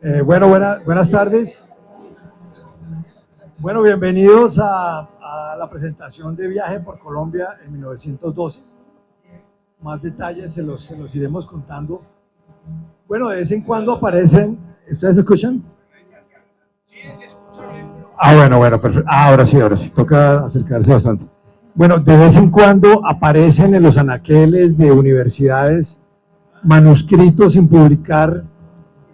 Buenas tardes. Bueno, bienvenidos a la presentación de Viaje por Colombia en 1912. Más detalles se los iremos contando. Bueno, de vez en cuando aparecen. ¿Ustedes escuchan? Sí, se escucha bien. Bueno, perfecto. Ahora sí, toca acercarse bastante. Bueno, de vez en cuando aparecen en los anaqueles de universidades manuscritos sin publicar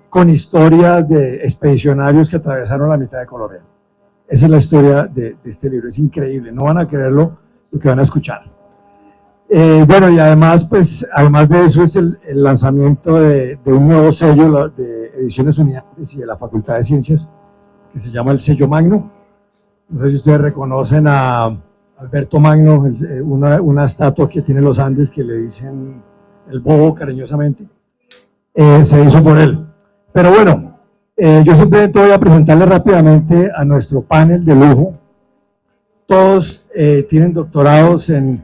con historias de expedicionarios que atravesaron la mitad de Colombia. Esa es la historia de este libro, es increíble, no van a creerlo lo que van a escuchar. Bueno, y además, pues, además de eso es el lanzamiento de un nuevo sello de Ediciones Unidades y de la Facultad de Ciencias, que se llama el sello Magno. No sé si ustedes reconocen a Alberto Magno, una estatua que tiene los Andes que le dicen el bobo cariñosamente, se hizo por él. Pero bueno, yo simplemente voy a presentarles rápidamente a nuestro panel de lujo. Todos tienen doctorados en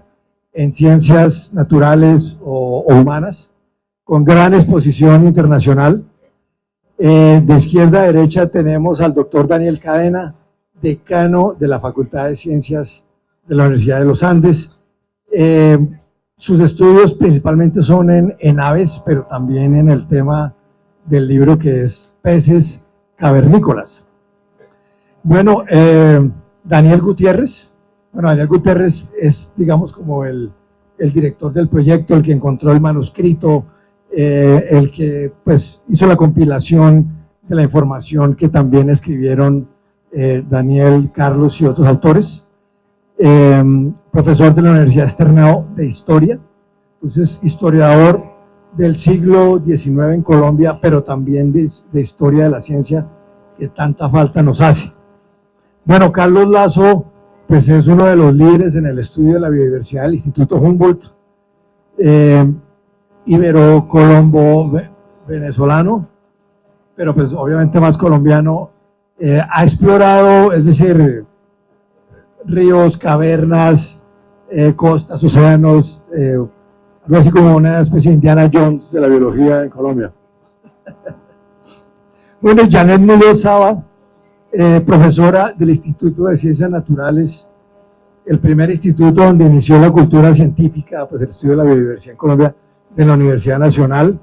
ciencias naturales o humanas, con gran exposición internacional. De izquierda a derecha tenemos al doctor Daniel Cadena, decano de la Facultad de Ciencias de la Universidad de los Andes. Sus estudios principalmente son en aves, pero también en el tema del libro que es peces cavernícolas. Bueno, Daniel Gutiérrez. Bueno, Daniel Gutiérrez es, digamos, como el director del proyecto, el que encontró el manuscrito, el que pues hizo la compilación de la información que también escribieron Daniel, Carlos y otros autores. Profesor de la Universidad Externado de Historia, entonces historiador del siglo XIX en Colombia, pero también de historia de la ciencia que tanta falta nos hace. Bueno, Carlos Lazo, pues es uno de los líderes en el estudio de la biodiversidad del Instituto Humboldt, ibero-colombo venezolano, pero pues obviamente más colombiano. Ha explorado, es decir, ríos, cavernas, costas, océanos, algo así como una especie de Indiana Jones de la biología en Colombia. Bueno, Janet Muñoz Saba, profesora del Instituto de Ciencias Naturales, el primer instituto donde inició la cultura científica, pues el estudio de la biodiversidad en Colombia, de la Universidad Nacional.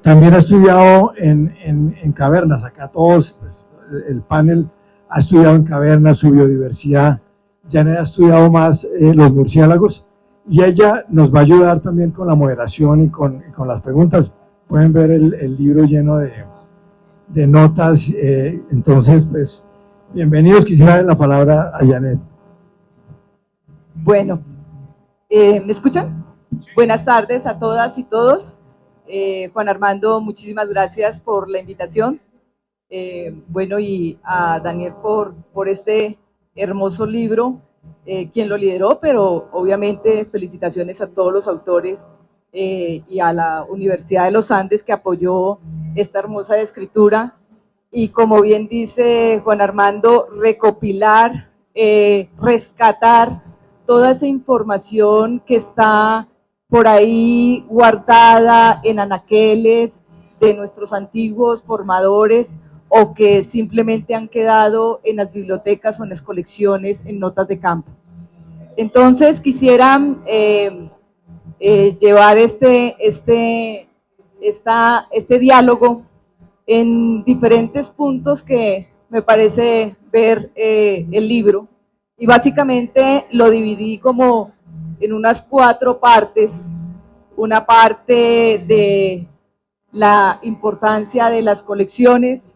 También ha estudiado en cavernas, acá todos, pues, el panel ha estudiado en cavernas su biodiversidad. Janet ha estudiado más los murciélagos y ella nos va a ayudar también con la moderación y con las preguntas. Pueden ver el libro lleno de notas. Entonces, pues, bienvenidos. Quisiera dar la palabra a Janet. Bueno, ¿me escuchan? Buenas tardes a todas y todos. Juan Armando, muchísimas gracias por la invitación. Bueno, y a Daniel por este hermoso libro, quien lo lideró, pero obviamente felicitaciones a todos los autores y a la Universidad de los Andes que apoyó esta hermosa escritura. Y como bien dice Juan Armando, recopilar, rescatar toda esa información que está por ahí guardada en anaqueles de nuestros antiguos formadores o que simplemente han quedado en las bibliotecas o en las colecciones en notas de campo. Entonces quisiera llevar este diálogo en diferentes puntos que me parece ver el libro, y básicamente lo dividí como en unas 4 partes. Una parte de la importancia de las colecciones,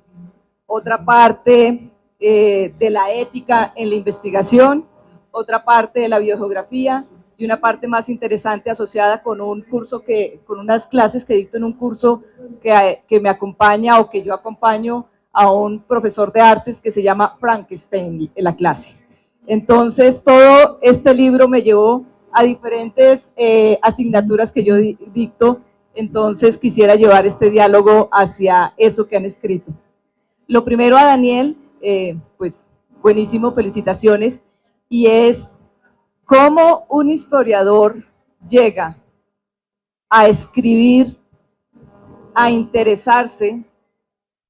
otra parte de la ética en la investigación, otra parte de la biogeografía y una parte más interesante asociada con un curso con unas clases que dicto en un curso que me acompaña o que yo acompaño a un profesor de artes que se llama Frankenstein en la clase. Entonces, todo este libro me llevó a diferentes asignaturas que yo dicto, entonces quisiera llevar este diálogo hacia eso que han escrito. Lo primero a Daniel, pues buenísimo, felicitaciones, y es cómo un historiador llega a escribir, a interesarse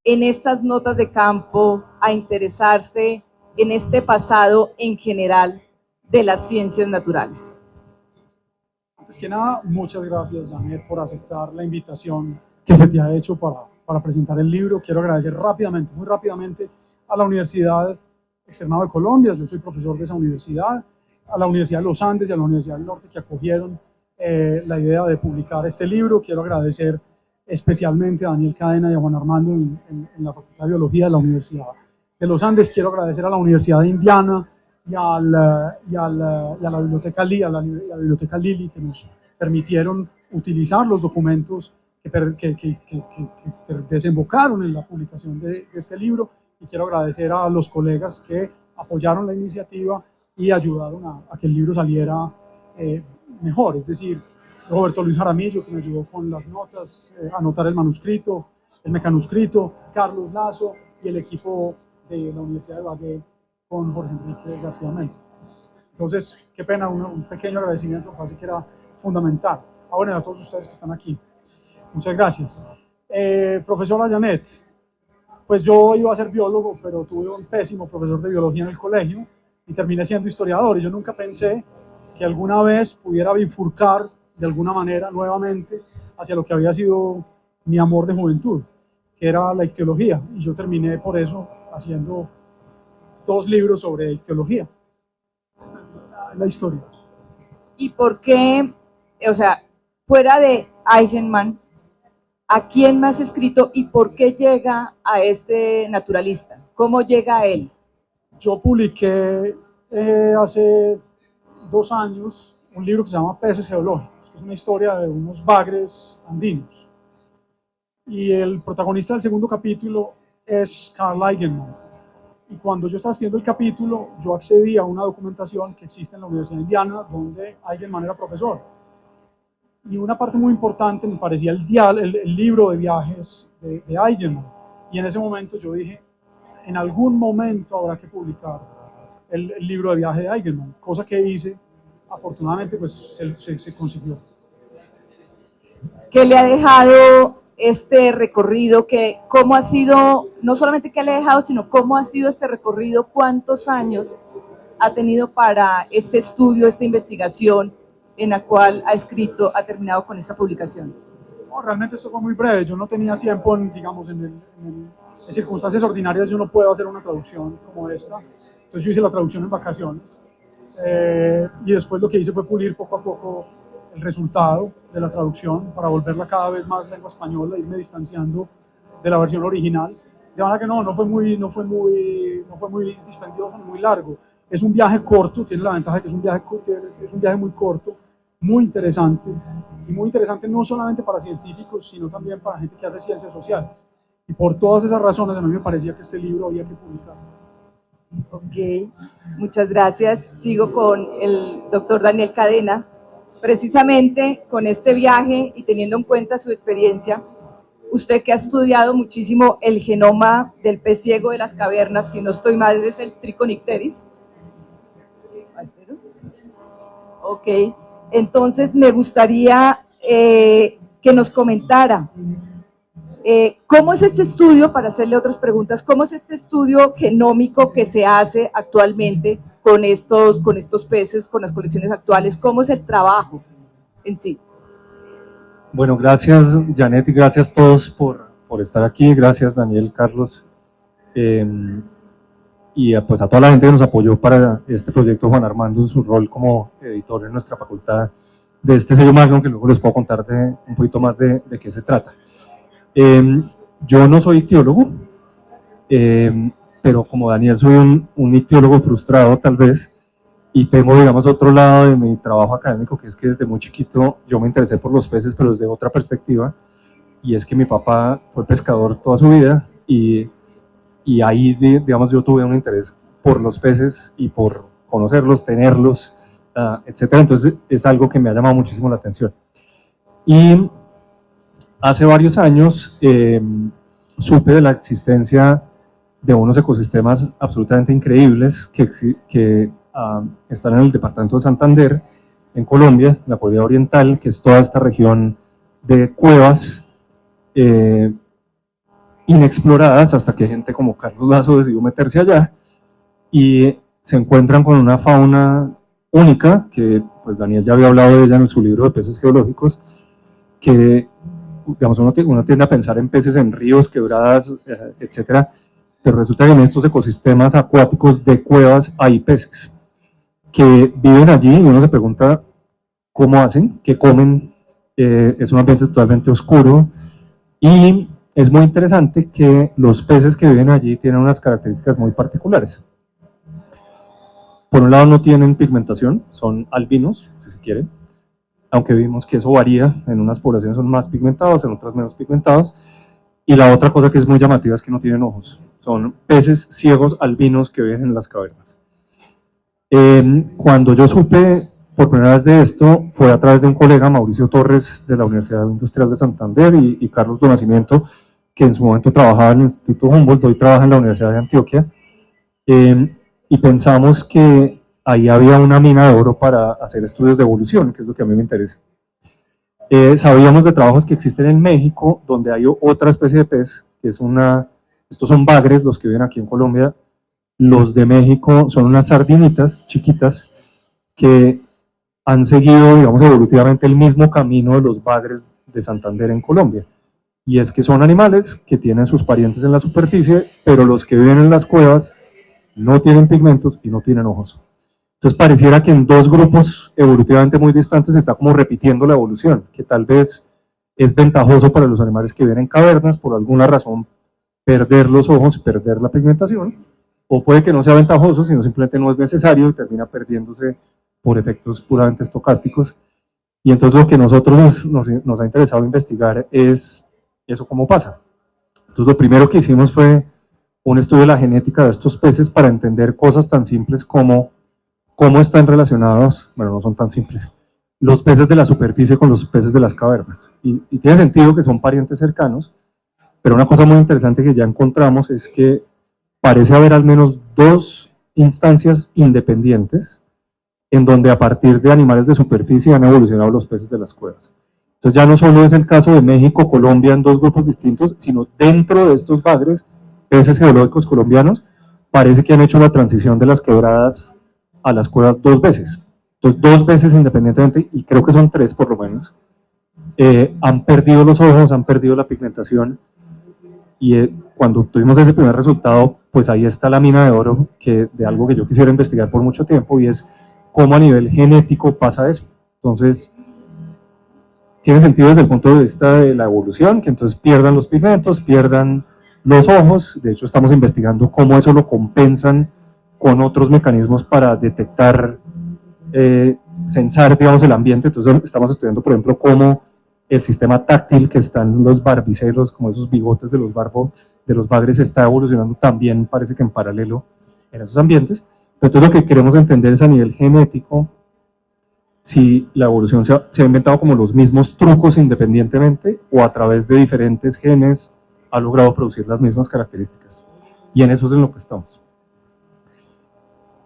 en estas notas de campo a interesarse en este pasado en general de las ciencias naturales? Antes que nada, muchas gracias, Janet, por aceptar la invitación que se te ha hecho para presentar el libro. Quiero agradecer rápidamente, muy rápidamente, a la Universidad Externado de Colombia. Yo soy profesor de esa universidad, a la Universidad de los Andes y a la Universidad del Norte, que acogieron la idea de publicar este libro. Quiero agradecer especialmente a Daniel Cadena y a Juan Armando en la Facultad de Biología de la Universidad de los Andes. Quiero agradecer a la Universidad de Indiana y a la Biblioteca Lilly, que nos permitieron utilizar los documentos que desembocaron en la publicación de este libro. Y quiero agradecer a los colegas que apoyaron la iniciativa y ayudaron a que el libro saliera mejor, es decir, Roberto Luis Jaramillo, que me ayudó con las notas, anotar el manuscrito, el mecanuscrito, Carlos Lazo y el equipo de la Universidad de Bagué con Jorge Enrique García Melo. Entonces, qué pena, un pequeño agradecimiento, me parece que era fundamental. Bueno, a todos ustedes que están aquí. Muchas gracias. Profesora Janet, pues yo iba a ser biólogo, pero tuve un pésimo profesor de biología en el colegio y terminé siendo historiador, y yo nunca pensé que alguna vez pudiera bifurcar de alguna manera nuevamente hacia lo que había sido mi amor de juventud, que era la ictiología, y yo terminé por eso haciendo 2 libros sobre ictiología, la historia. ¿Y por qué, o sea, fuera de Eigenmann, a quién más ha escrito y por qué llega a este naturalista? ¿Cómo llega a él? Yo publiqué hace 2 años un libro que se llama Peces Geológicos, que es una historia de unos bagres andinos. Y el protagonista del segundo capítulo es Carl Eigenmann. Y cuando yo estaba haciendo el capítulo, yo accedí a una documentación que existe en la Universidad de Indiana, donde Eigenmann era profesor. Y una parte muy importante me parecía el libro de viajes de Eigenmann. Y en ese momento yo dije, en algún momento habrá que publicar el libro de viaje de Eigenmann, cosa que hice. Afortunadamente, pues se consiguió. ¿Qué le ha dejado este recorrido? ¿Cómo ha sido, no solamente qué le ha dejado, sino cómo ha sido este recorrido? ¿Cuántos años ha tenido para este estudio, esta investigación en la cual ha terminado con esta publicación? No, realmente esto fue muy breve. Yo no tenía tiempo, digamos, en circunstancias ordinarias yo no puedo hacer una traducción como esta. Entonces yo hice la traducción en vacaciones. Y después lo que hice fue pulir poco a poco el resultado de la traducción para volverla cada vez más lengua española, irme distanciando de la versión original. De manera que no fue muy dispendioso ni muy largo. Es un viaje corto, tiene la ventaja de que es un viaje muy corto, muy interesante, y muy interesante no solamente para científicos, sino también para gente que hace ciencias sociales. Y por todas esas razones a mí me parecía que este libro había que publicarlo. Ok, muchas gracias. Sigo con el doctor Daniel Cadena. Precisamente con este viaje y teniendo en cuenta su experiencia, usted que ha estudiado muchísimo el genoma del pez ciego de las cavernas, si no estoy mal, es el Trichonycteris. Ok, entonces me gustaría que nos comentara ¿cómo es este estudio, para hacerle otras preguntas, cómo es este estudio genómico que se hace actualmente con estos peces, con las colecciones actuales? ¿Cómo es el trabajo en sí? Bueno, gracias Janet y gracias a todos por estar aquí. Gracias Daniel, Carlos, y pues a toda la gente que nos apoyó para este proyecto, Juan Armando en su rol como editor en nuestra facultad de este sello magno, que luego les puedo contar un poquito más de qué se trata. Yo no soy ictiólogo, pero como Daniel soy un ictiólogo frustrado tal vez, y tengo, digamos, otro lado de mi trabajo académico, que es que desde muy chiquito yo me interesé por los peces, pero desde otra perspectiva, y es que mi papá fue pescador toda su vida, y ahí, digamos, yo tuve un interés por los peces y por conocerlos, tenerlos, etcétera. Entonces es algo que me ha llamado muchísimo la atención. Y hace varios años supe de la existencia de unos ecosistemas absolutamente increíbles que están en el departamento de Santander, en Colombia, en la Cordillera Oriental, que es toda esta región de cuevas inexploradas hasta que gente como Carlos Lazo decidió meterse allá y se encuentran con una fauna única, que pues Daniel ya había hablado de ella en su libro de peces geológicos, que digamos, uno tiende a pensar en peces en ríos, quebradas, etcétera, pero resulta que en estos ecosistemas acuáticos de cuevas hay peces que viven allí y uno se pregunta cómo hacen, qué comen, es un ambiente totalmente oscuro y es muy interesante que los peces que viven allí tienen unas características muy particulares. Por un lado no tienen pigmentación, son albinos, si se quiere, aunque vimos que eso varía, en unas poblaciones son más pigmentados, en otras menos pigmentados, y la otra cosa que es muy llamativa es que no tienen ojos, son peces ciegos albinos que viven en las cavernas. Cuando yo supe por primera vez de esto, fue a través de un colega, Mauricio Torres, de la Universidad Industrial de Santander, y Carlos do Nascimento, que en su momento trabajaba en el Instituto Humboldt, hoy trabaja en la Universidad de Antioquia, y pensamos que ahí había una mina de oro para hacer estudios de evolución, que es lo que a mí me interesa. Sabíamos de trabajos que existen en México, donde hay otra especie de pez, que es estos son bagres, los que viven aquí en Colombia. Los de México son unas sardinitas chiquitas que han seguido, digamos, evolutivamente el mismo camino de los bagres de Santander en Colombia. Y es que son animales que tienen sus parientes en la superficie, pero los que viven en las cuevas no tienen pigmentos y no tienen ojos. Entonces pareciera que en dos grupos evolutivamente muy distantes se está como repitiendo la evolución, que tal vez es ventajoso para los animales que viven en cavernas, por alguna razón perder los ojos y perder la pigmentación, o puede que no sea ventajoso, sino simplemente no es necesario y termina perdiéndose por efectos puramente estocásticos. Y entonces lo que nosotros nos ha interesado investigar es eso cómo pasa. Entonces lo primero que hicimos fue un estudio de la genética de estos peces para entender cosas tan simples como cómo están relacionados, bueno, no son tan simples, los peces de la superficie con los peces de las cavernas. Y tiene sentido que son parientes cercanos, pero una cosa muy interesante que ya encontramos es que parece haber al menos dos instancias independientes en donde a partir de animales de superficie han evolucionado los peces de las cuevas. Entonces ya no solo es el caso de México, Colombia en dos grupos distintos, sino dentro de estos bagres, peces geológicos colombianos, parece que han hecho la transición de las quebradas a las cuevas dos veces. Entonces, dos veces independientemente, y creo que son tres por lo menos, han perdido los ojos, han perdido la pigmentación, y cuando obtuvimos ese primer resultado, pues ahí está la mina de oro de algo que yo quisiera investigar por mucho tiempo, y es cómo a nivel genético pasa eso. Entonces, tiene sentido desde el punto de vista de la evolución, que entonces pierdan los pigmentos, pierdan los ojos. De hecho, estamos investigando cómo eso lo compensan con otros mecanismos para detectar, censar, digamos, el ambiente. Entonces estamos estudiando, por ejemplo, cómo el sistema táctil que están los barbicelos, como esos bigotes de los bagres, está evolucionando también, parece que en paralelo en esos ambientes. Pero entonces lo que queremos entender es a nivel genético, si la evolución se ha inventado como los mismos trucos independientemente o a través de diferentes genes ha logrado producir las mismas características. Y en eso es en lo que estamos.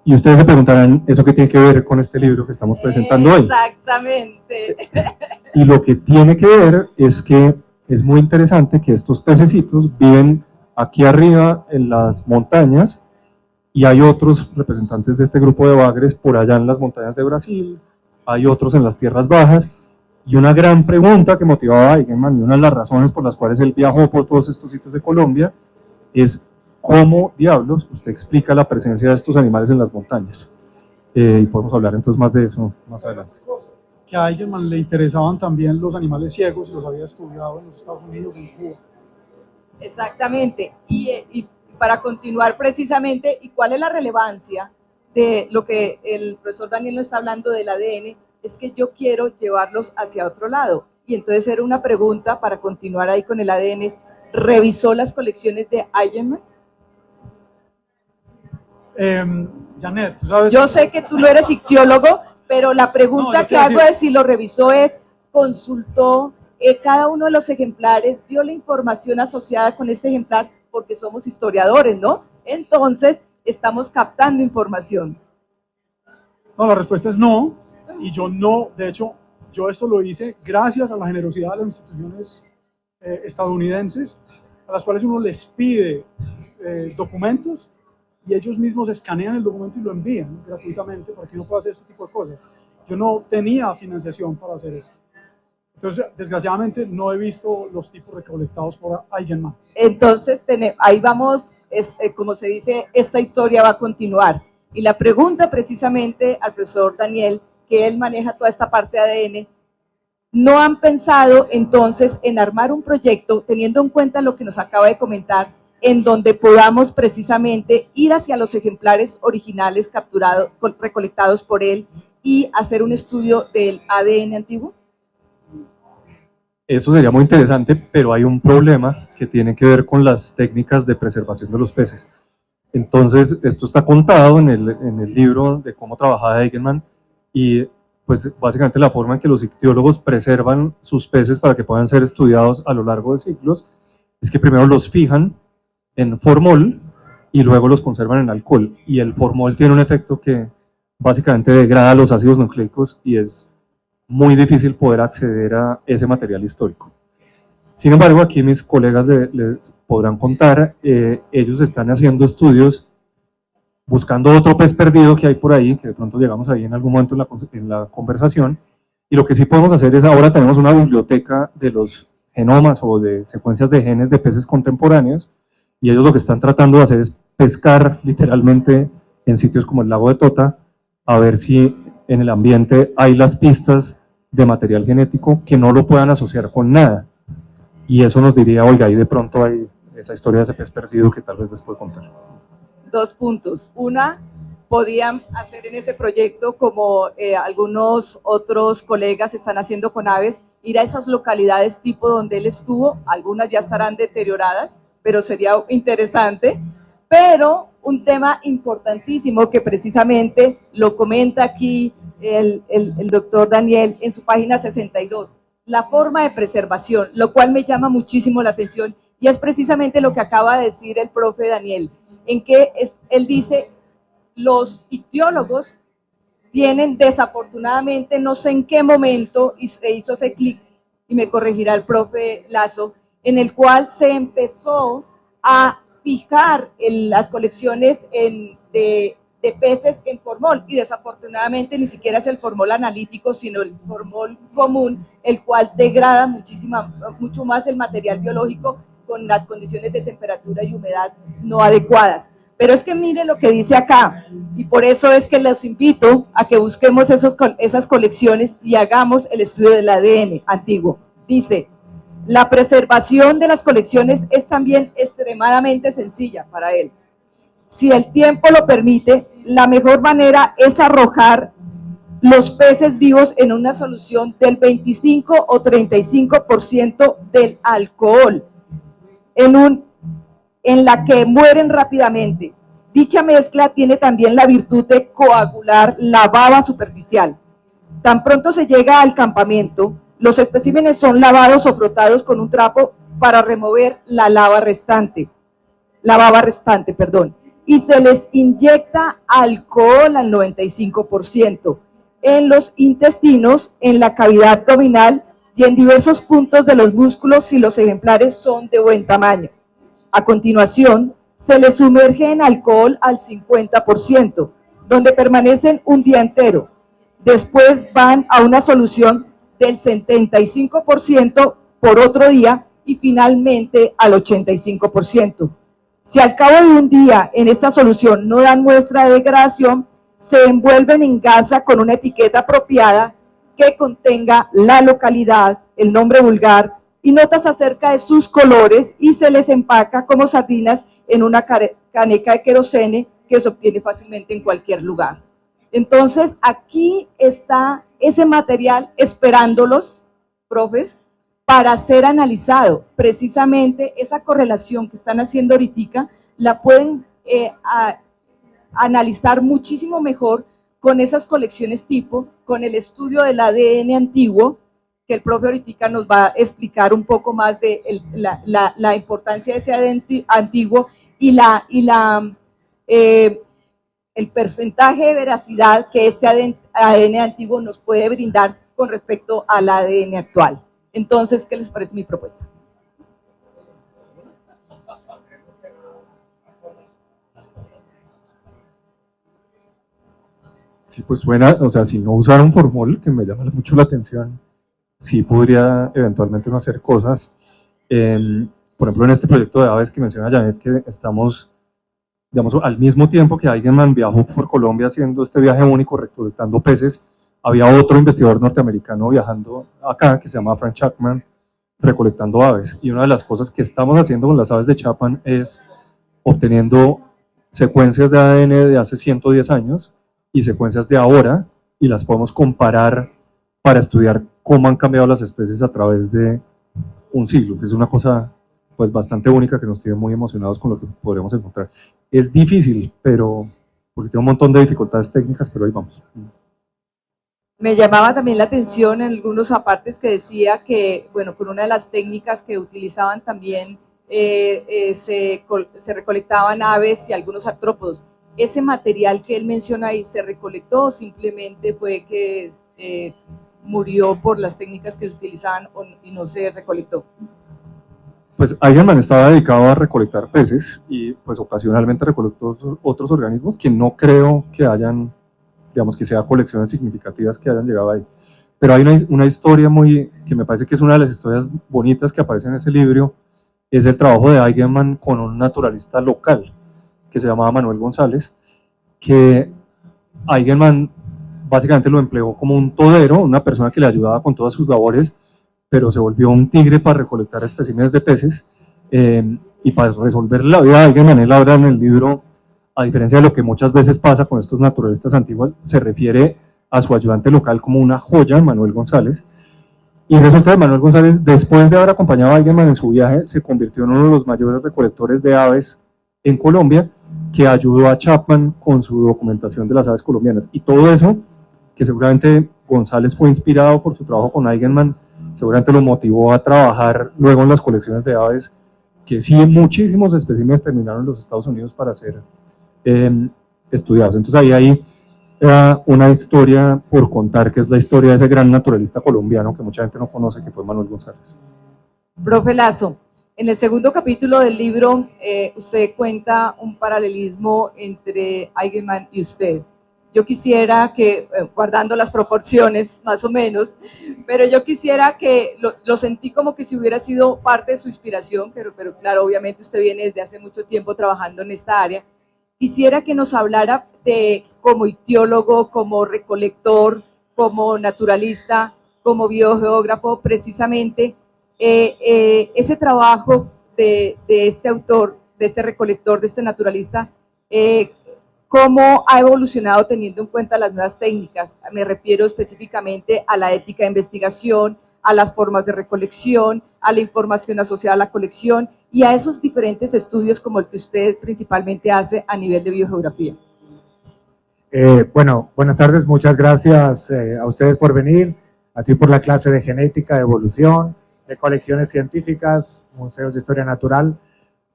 Y ustedes se preguntarán, ¿eso qué tiene que ver con este libro que estamos presentando hoy? Exactamente. Y lo que tiene que ver es que es muy interesante que estos pececitos viven aquí arriba en las montañas y hay otros representantes de este grupo de bagres por allá en las montañas de Brasil, hay otros en las tierras bajas, y una gran pregunta que motivaba a Eigenmann y una de las razones por las cuales él viajó por todos estos sitios de Colombia es cómo diablos usted explica la presencia de estos animales en las montañas. Y podemos hablar entonces más de eso más adelante. Que a Eigenmann le interesaban también los animales ciegos y los había estudiado en los Estados Unidos, en Cuba. Exactamente. Y para continuar precisamente, ¿y cuál es la relevancia de lo que el profesor Daniel nos está hablando del ADN? Es que yo quiero llevarlos hacia otro lado. Y entonces era una pregunta para continuar ahí con el ADN. ¿Revisó las colecciones de Eigenmann? Janet, ¿tú sabes? Yo sé que tú no eres ictiólogo, pero la pregunta que hago es si lo revisó es, consultó cada uno de los ejemplares, vio la información asociada con este ejemplar, porque somos historiadores, ¿no? Entonces, estamos captando información. No, la respuesta es no, y yo no, de hecho, yo esto lo hice gracias a la generosidad de las instituciones estadounidenses, a las cuales uno les pide documentos y ellos mismos escanean el documento y lo envían gratuitamente para que uno pueda hacer este tipo de cosas. Yo no tenía financiación para hacer esto. Entonces, desgraciadamente, no he visto los tipos recolectados por Eigenmann. Entonces, ahí vamos, como se dice, esta historia va a continuar. Y la pregunta precisamente al profesor Daniel, que él maneja toda esta parte de ADN, ¿no han pensado entonces en armar un proyecto teniendo en cuenta lo que nos acaba de comentar, en donde podamos precisamente ir hacia los ejemplares originales capturados, recolectados por él y hacer un estudio del ADN antiguo? Eso sería muy interesante, pero hay un problema que tiene que ver con las técnicas de preservación de los peces. Entonces, esto está contado en el libro de cómo trabajaba Eigenmann y pues básicamente la forma en que los ictiólogos preservan sus peces para que puedan ser estudiados a lo largo de siglos es que primero los fijan en formol y luego los conservan en alcohol. Y el formol tiene un efecto que básicamente degrada los ácidos nucleicos y es muy difícil poder acceder a ese material histórico. Sin embargo, aquí mis colegas les podrán contar, ellos están haciendo estudios buscando otro pez perdido que hay por ahí, que de pronto llegamos ahí en algún momento en la conversación, y lo que sí podemos hacer es, ahora tenemos una biblioteca de los genomas o de secuencias de genes de peces contemporáneos, y ellos lo que están tratando de hacer es pescar literalmente en sitios como el lago de Tota, a ver si en el ambiente hay las pistas de material genético que no lo puedan asociar con nada. Y eso nos diría, oiga, ahí de pronto hay esa historia de ese pez perdido que tal vez les puedo contar. 2 puntos. Una, podían hacer en ese proyecto, como algunos otros colegas están haciendo con aves, ir a esas localidades tipo donde él estuvo, algunas ya estarán deterioradas, pero sería interesante. Pero un tema importantísimo que precisamente lo comenta aquí el doctor Daniel en su página 62, la forma de preservación, lo cual me llama muchísimo la atención y es precisamente lo que acaba de decir el profe Daniel, en que él dice, los ictiólogos tienen desafortunadamente, no sé en qué momento, y se hizo ese clic, y me corregirá el profe Lazo, en el cual se empezó a fijar en las colecciones de peces en formol, y desafortunadamente ni siquiera es el formol analítico, sino el formol común, el cual degrada mucho más el material biológico con las condiciones de temperatura y humedad no adecuadas. Pero es que mire lo que dice acá, y por eso es que los invito a que busquemos esas colecciones y hagamos el estudio del ADN antiguo. Dice, la preservación de las colecciones es también extremadamente sencilla para él. Si el tiempo lo permite, la mejor manera es arrojar los peces vivos en una solución del 25 o 35% del alcohol, en la que mueren rápidamente. Dicha mezcla tiene también la virtud de coagular la baba superficial. Tan pronto se llega al campamento, los especímenes son lavados o frotados con un trapo para remover la baba restante, y se les inyecta alcohol al 95% en los intestinos, en la cavidad abdominal y en diversos puntos de los músculos si los ejemplares son de buen tamaño. A continuación, se les sumerge en alcohol al 50%, donde permanecen un día entero. Después van a una solución del 75% por otro día y finalmente al 85%. Si al cabo de un día en esta solución no dan muestra de degradación, se envuelven en gasa con una etiqueta apropiada que contenga la localidad, el nombre vulgar y notas acerca de sus colores, y se les empaca como sardinas en una caneca de querosene que se obtiene fácilmente en cualquier lugar. Entonces, aquí está ese material esperándolos, profes, para ser analizado. Precisamente esa correlación que están haciendo ahorita la pueden analizar muchísimo mejor con esas colecciones tipo, con el estudio del ADN antiguo, que el profe ahorita nos va a explicar un poco más de la importancia de ese ADN antiguo y el porcentaje de veracidad que este ADN antiguo nos puede brindar con respecto al ADN actual. Entonces, ¿qué les parece mi propuesta? Sí, pues suena, o sea, si no usara un formol, que me llama mucho la atención, sí podría eventualmente uno hacer cosas. Por ejemplo, en este proyecto de aves que menciona Janet, que estamos, digamos, al mismo tiempo que Eigenmann viajó por Colombia haciendo este viaje único, recolectando peces, había otro investigador norteamericano viajando acá, que se llama Frank Chapman, recolectando aves. Y una de las cosas que estamos haciendo con las aves de Chapman es obteniendo secuencias de ADN de hace 110 años y secuencias de ahora, y las podemos comparar para estudiar cómo han cambiado las especies a través de un siglo, que es una cosa pues bastante única que nos tiene muy emocionados con lo que podremos encontrar. Es difícil, pero porque tiene un montón de dificultades técnicas, pero ahí vamos. Me llamaba también la atención en algunos apartes que decía que, bueno, con una de las técnicas que utilizaban también se recolectaban aves y algunos artrópodos. ¿Ese material que él menciona ahí se recolectó o simplemente fue que murió por las técnicas que se utilizaban y no se recolectó? Pues Eigenmann estaba dedicado a recolectar peces y pues ocasionalmente recolectó otros organismos que no creo que hayan, digamos, que sea colecciones significativas que hayan llegado ahí. Pero hay una historia que me parece que es una de las historias bonitas que aparece en ese libro, es el trabajo de Eigenmann con un naturalista local que se llamaba Manuel González, que Eigenmann básicamente lo empleó como un todero, una persona que le ayudaba con todas sus labores, pero se volvió un tigre para recolectar especímenes de peces, y para resolver la vida de Eigenmann. Él habla en el libro, a diferencia de lo que muchas veces pasa con estos naturalistas antiguos, se refiere a su ayudante local como una joya, Manuel González, y resulta que Manuel González, después de haber acompañado a Eigenmann en su viaje, se convirtió en uno de los mayores recolectores de aves en Colombia, que ayudó a Chapman con su documentación de las aves colombianas. Y todo eso, que seguramente González fue inspirado por su trabajo con Eigenmann, seguramente lo motivó a trabajar luego en las colecciones de aves, que sí, muchísimos especímenes terminaron en los Estados Unidos para ser estudiados. Entonces ahí hay una historia por contar, que es la historia de ese gran naturalista colombiano que mucha gente no conoce, que fue Manuel González. Profe Lazo, en el segundo capítulo del libro usted cuenta un paralelismo entre Eigenmann y usted. Yo quisiera que, guardando las proporciones más o menos, pero yo quisiera que lo sentí como que si hubiera sido parte de su inspiración, pero claro, obviamente usted viene desde hace mucho tiempo trabajando en esta área. Quisiera que nos hablara de, como ictiólogo, como recolector, como naturalista, como biogeógrafo, precisamente, ese trabajo de este autor, de este recolector, de este naturalista, cómo ha evolucionado teniendo en cuenta las nuevas técnicas. Me refiero específicamente a la ética de investigación, a las formas de recolección, a la información asociada a la colección y a esos diferentes estudios como el que usted principalmente hace a nivel de biogeografía. Bueno, buenas tardes, muchas gracias a ustedes por venir, a ti por la clase de genética, de evolución, de colecciones científicas, museos de historia natural.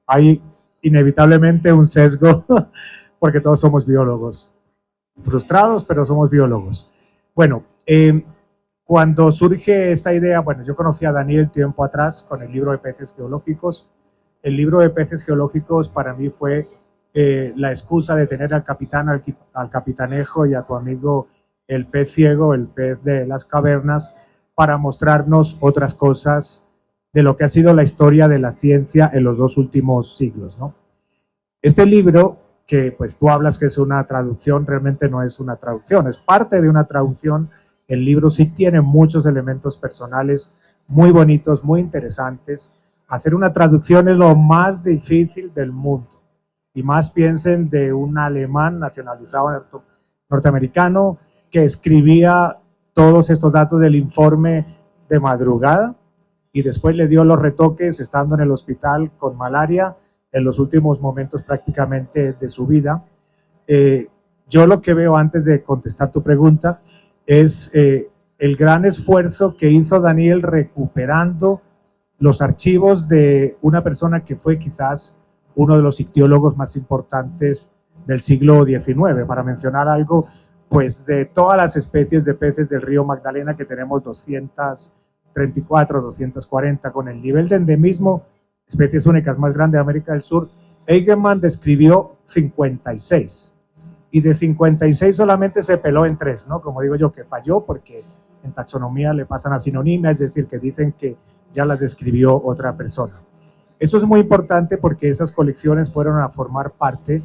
Hay inevitablemente un sesgo porque todos somos biólogos, frustrados, pero somos biólogos. Bueno, cuando surge esta idea, bueno, yo conocí a Daniel tiempo atrás con el libro de peces geológicos. El libro de peces geológicos para mí fue la excusa de tener al capitán, al capitanejo y a tu amigo el pez ciego, el pez de las cavernas, para mostrarnos otras cosas de lo que ha sido la historia de la ciencia en los 2 últimos siglos, ¿no? Este libro, que pues tú hablas que es una traducción, realmente no es una traducción, es parte de una traducción. El libro sí tiene muchos elementos personales muy bonitos, muy interesantes. Hacer una traducción es lo más difícil del mundo. Y más piensen de un alemán nacionalizado norteamericano que escribía todos estos datos del informe de madrugada y después le dio los retoques estando en el hospital con malaria en los últimos momentos prácticamente de su vida. Yo lo que veo antes de contestar tu pregunta es el gran esfuerzo que hizo Daniel recuperando los archivos de una persona que fue quizás uno de los ictiólogos más importantes del siglo XIX, para mencionar algo, pues de todas las especies de peces del río Magdalena, que tenemos 234, 240, con el nivel de endemismo, especies únicas más grande de América del Sur, Eigenmann describió 56. y de 56 solamente se peló en 3, ¿no? Como digo yo, que falló porque en taxonomía le pasan a sinonimia, es decir, que dicen que ya las describió otra persona. Eso es muy importante porque esas colecciones fueron a formar parte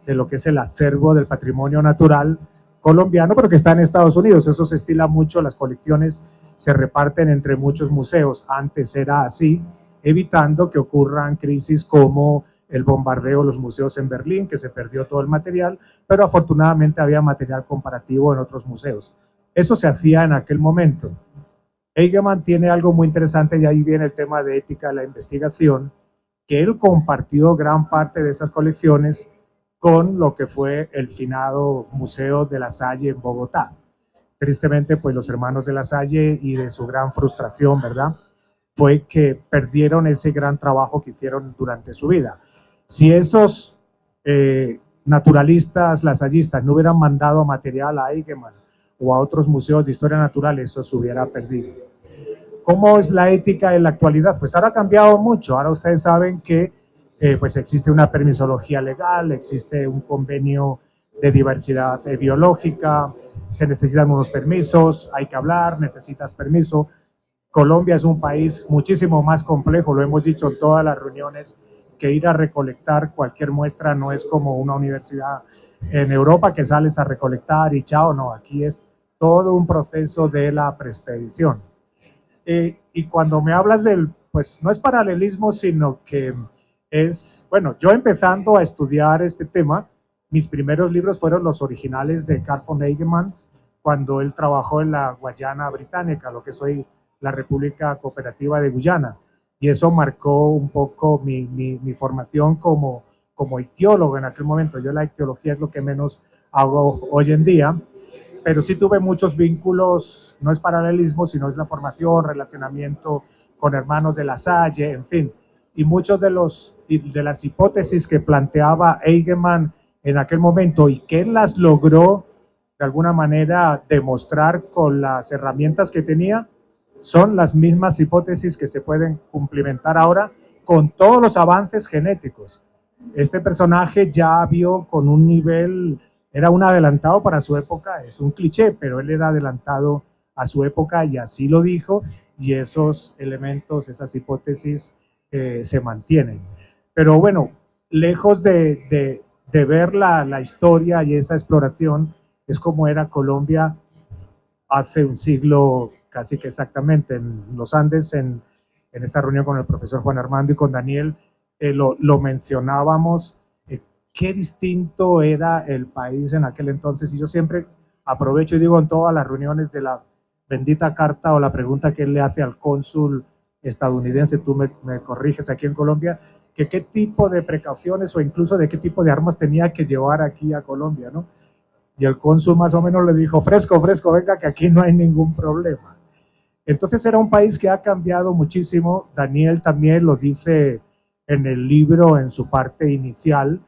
de lo que es el acervo del patrimonio natural colombiano, pero que está en Estados Unidos. Eso se estila mucho, las colecciones se reparten entre muchos museos. Antes era así, evitando que ocurran crisis como el bombardeo de los museos en Berlín, que se perdió todo el material, pero afortunadamente había material comparativo en otros museos. Eso se hacía en aquel momento. Eigenmann tiene algo muy interesante y ahí viene el tema de ética de la investigación, que él compartió gran parte de esas colecciones con lo que fue el finado Museo de la Salle en Bogotá. Tristemente, pues los hermanos de la Salle y de su gran frustración, ¿verdad?, fue que perdieron ese gran trabajo que hicieron durante su vida. Si esos naturalistas, lasallistas, no hubieran mandado material a Eigenmann o a otros museos de historia natural, eso se hubiera perdido. ¿Cómo es la ética en la actualidad? Pues ahora ha cambiado mucho. Ahora ustedes saben que pues existe una permisología legal, existe un convenio de diversidad biológica, se necesitan unos permisos, hay que hablar, necesitas permiso. Colombia es un país muchísimo más complejo, lo hemos dicho en todas las reuniones, que ir a recolectar cualquier muestra no es como una universidad en Europa que sales a recolectar y chao, no, aquí es todo un proceso de la preexpedición. Y cuando me hablas del, pues no es paralelismo, sino que es, bueno, yo empezando a estudiar este tema, mis primeros libros fueron los originales de Carl von Eigenmann, cuando él trabajó en la Guayana Británica, lo que es hoy la República Cooperativa de Guyana. Y eso marcó un poco mi formación como ictiólogo en aquel momento. Yo la ictiología es lo que menos hago hoy en día, pero sí tuve muchos vínculos, no es paralelismo, sino es la formación, relacionamiento con hermanos de la Salle, en fin. Y muchos de las hipótesis que planteaba Eigenmann en aquel momento y que él las logró de alguna manera demostrar con las herramientas que tenía, son las mismas hipótesis que se pueden cumplimentar ahora con todos los avances genéticos. Este personaje ya vio con un nivel, era un adelantado para su época, es un cliché, pero él era adelantado a su época y así lo dijo, y esos elementos, esas hipótesis se mantienen. Pero bueno, lejos de ver la historia y esa exploración, es como era Colombia hace un siglo casi que exactamente, en los Andes, en esta reunión con el profesor Juan Armando y con Daniel, lo mencionábamos, qué distinto era el país en aquel entonces, y yo siempre aprovecho y digo en todas las reuniones de la bendita carta o la pregunta que él le hace al cónsul estadounidense, tú me corriges, aquí en Colombia, que qué tipo de precauciones o incluso de qué tipo de armas tenía que llevar aquí a Colombia, ¿no? Y el cónsul más o menos le dijo, fresco, fresco, venga, que aquí no hay ningún problema. Entonces era un país que ha cambiado muchísimo. Daniel también lo dice en el libro, en su parte inicial,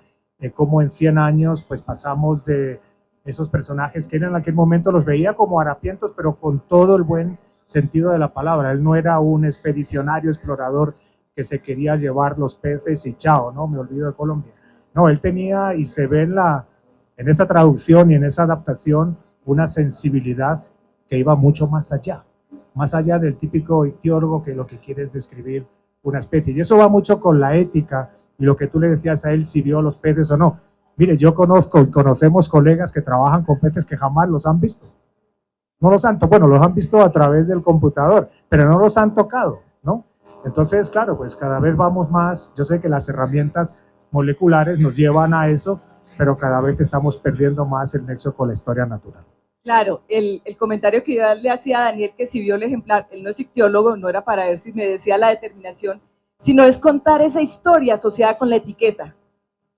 cómo en 100 años pues pasamos de esos personajes que él en aquel momento los veía como harapientos, pero con todo el buen sentido de la palabra. Él no era un expedicionario, explorador que se quería llevar los peces y chao, ¿no? Me olvido de Colombia. No, él tenía, y se ve en esa traducción y en esa adaptación, una sensibilidad que iba mucho más allá del típico ictiólogo que lo que quiere es describir una especie. Y eso va mucho con la ética y lo que tú le decías a él, si vio los peces o no. Mire, yo conozco y conocemos colegas que trabajan con peces que jamás los han visto. No los han, bueno, los han visto a través del computador, pero no los han tocado, ¿no? Entonces, claro, pues cada vez vamos más, yo sé que las herramientas moleculares nos llevan a eso, pero cada vez estamos perdiendo más el nexo con la historia natural. Claro, el comentario que yo le hacía a Daniel, que si vio el ejemplar, él no es ictiólogo, no era para ver si me decía la determinación, sino es contar esa historia asociada con la etiqueta,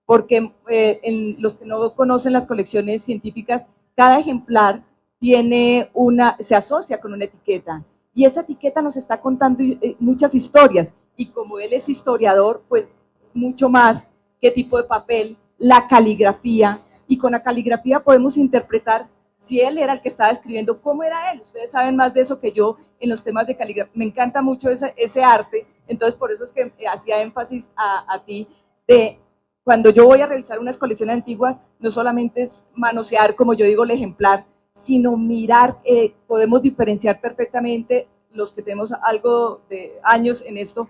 porque en los que no conocen las colecciones científicas, cada ejemplar se asocia con una etiqueta, y esa etiqueta nos está contando muchas historias, y como él es historiador, pues mucho más qué tipo de papel, la caligrafía, y con la caligrafía podemos interpretar si él era el que estaba escribiendo, cómo era él. Ustedes saben más de eso que yo en los temas de caligrafía. Me encanta mucho ese arte, entonces por eso es que hacía énfasis a ti de cuando yo voy a revisar unas colecciones antiguas, no solamente es manosear, como yo digo, el ejemplar, sino mirar, podemos diferenciar perfectamente los que tenemos algo de años en esto,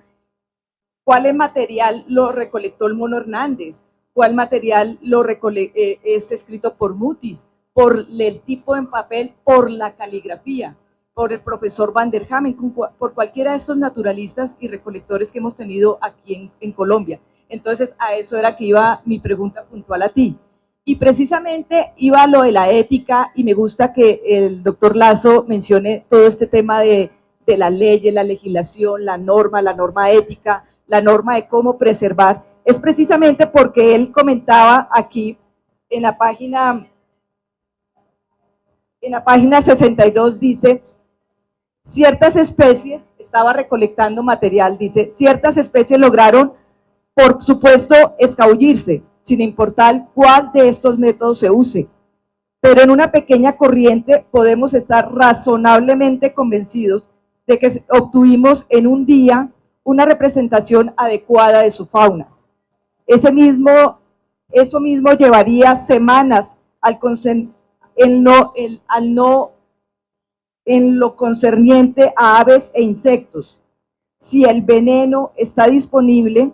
cuál material lo recolectó el Mono Hernández, cuál material es escrito por Mutis, por el tipo en papel, por la caligrafía, por el profesor Van der Hamen, por cualquiera de estos naturalistas y recolectores que hemos tenido aquí en Colombia. Entonces, a eso era que iba mi pregunta puntual a ti. Y precisamente iba a lo de la ética, y me gusta que el doctor Lazo mencione todo este tema de las leyes, la legislación, la norma ética, la norma de cómo preservar. Es precisamente porque él comentaba aquí en la página 62, dice, ciertas especies, estaba recolectando material, dice, ciertas especies lograron, por supuesto, escabullirse, sin importar cuál de estos métodos se use. Pero en una pequeña corriente podemos estar razonablemente convencidos de que obtuvimos en un día una representación adecuada de su fauna. Eso mismo llevaría semanas en lo concerniente a aves e insectos. Si el veneno está disponible,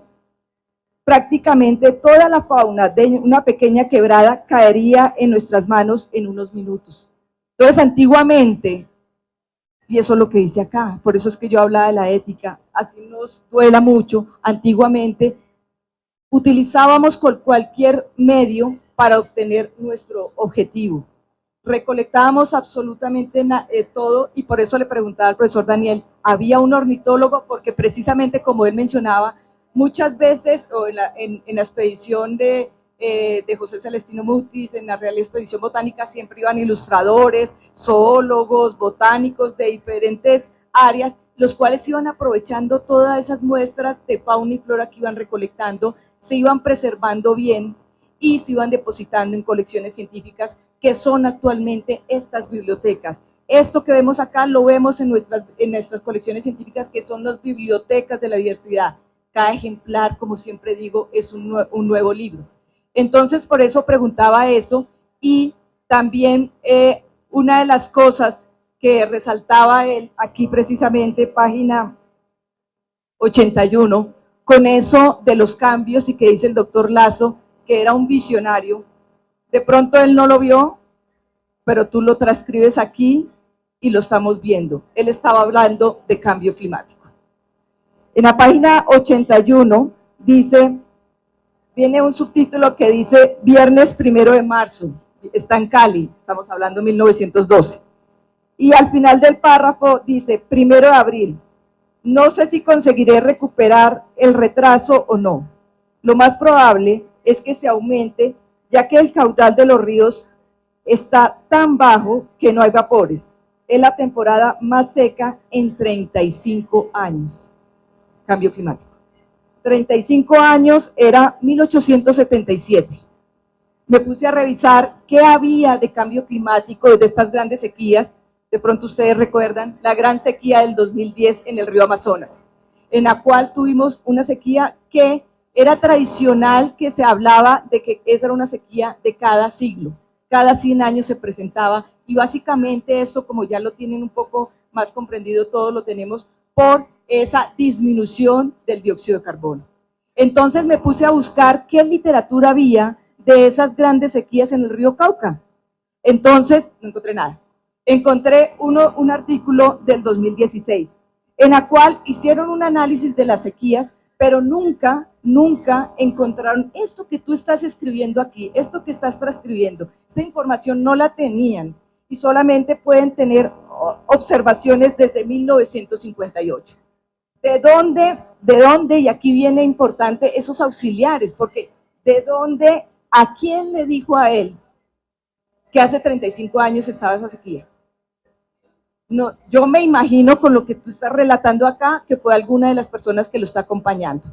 prácticamente toda la fauna de una pequeña quebrada caería en nuestras manos en unos minutos. Entonces, antiguamente, y eso es lo que dice acá, por eso es que yo hablaba de la ética, así nos duela mucho, antiguamente utilizábamos cualquier medio para obtener nuestro objetivo. Recolectábamos absolutamente todo, y por eso le preguntaba al profesor Daniel, ¿había un ornitólogo? Porque precisamente como él mencionaba, muchas veces en la expedición de José Celestino Mutis, en la Real Expedición Botánica, siempre iban ilustradores, zoólogos, botánicos de diferentes áreas, los cuales iban aprovechando todas esas muestras de fauna y flora que iban recolectando, se iban preservando bien y se iban depositando en colecciones científicas que son actualmente estas bibliotecas. Esto que vemos acá lo vemos en nuestras colecciones científicas, que son las bibliotecas de la diversidad. Cada ejemplar, como siempre digo, es un nuevo libro. Entonces, por eso preguntaba eso, y también una de las cosas que resaltaba él aquí precisamente, página 81, con eso de los cambios y que dice el doctor Lazo, que era un visionario. De pronto él no lo vio, pero tú lo transcribes aquí y lo estamos viendo. Él estaba hablando de cambio climático. En la página 81 dice, viene un subtítulo que dice Viernes 1 de marzo, está en Cali, estamos hablando de 1912. Y al final del párrafo dice 1 de abril, no sé si conseguiré recuperar el retraso o no. Lo más probable es que se aumente, ya que el caudal de los ríos está tan bajo que no hay vapores. Es la temporada más seca en 35 años. Cambio climático. 35 años era 1877. Me puse a revisar qué había de cambio climático de estas grandes sequías. De pronto ustedes recuerdan la gran sequía del 2010 en el río Amazonas, en la cual tuvimos una sequía que era tradicional, que se hablaba de que esa era una sequía de cada siglo, cada 100 años se presentaba, y básicamente esto, como ya lo tienen un poco más comprendido, todo lo tenemos por esa disminución del dióxido de carbono. Entonces me puse a buscar qué literatura había de esas grandes sequías en el río Cauca. Entonces no encontré nada. Encontré un artículo del 2016, en la cual hicieron un análisis de las sequías, pero nunca encontraron esto que tú estás escribiendo aquí, esto que estás transcribiendo. Esta información no la tenían, y solamente pueden tener observaciones desde 1958. ¿De dónde? Y aquí viene importante esos auxiliares, porque ¿de dónde? ¿A quién le dijo a él que hace 35 años estaba esa sequía? No, yo me imagino con lo que tú estás relatando acá, que fue alguna de las personas que lo está acompañando.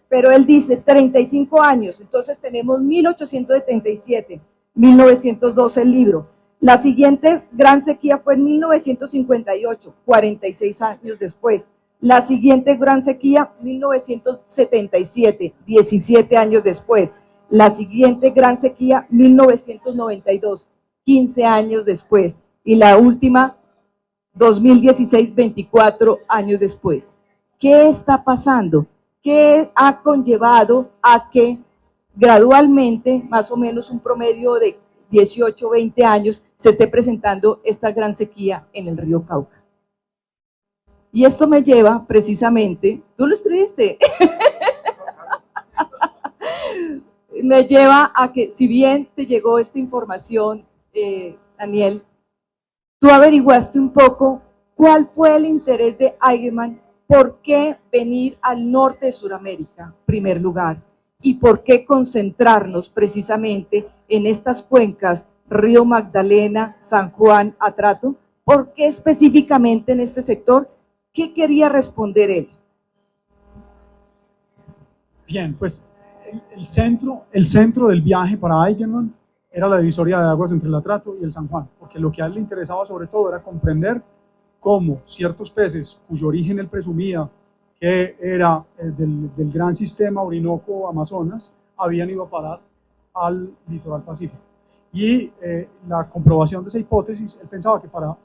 Pero él dice 35 años, entonces tenemos 1877, 1912 el libro. La siguiente gran sequía fue en 1958, 46 años después. La siguiente gran sequía, 1977, 17 años después. La siguiente gran sequía, 1992, 15 años después, y la última, 2016, 24 años después. ¿Qué está pasando? ¿Qué ha conllevado a que gradualmente, más o menos un promedio de 18, 20 años, se esté presentando esta gran sequía en el río Cauca? Y esto me lleva precisamente, tú lo escribiste, me lleva a que, si bien te llegó esta información, Daniel, tú averiguaste un poco cuál fue el interés de Eigenmann, por qué venir al norte de Sudamérica, en primer lugar, y por qué concentrarnos precisamente en estas cuencas, Río Magdalena, San Juan, Atrato. ¿Por qué específicamente en este sector? ¿Qué quería responder él? Bien, pues el centro del viaje para Eigenmann era la divisoria de aguas entre el Atrato y el San Juan, porque lo que a él le interesaba sobre todo era comprender cómo ciertos peces, cuyo origen él presumía que era del gran sistema Orinoco-Amazonas, habían ido a parar al litoral pacífico. Y la comprobación de esa hipótesis, él pensaba que para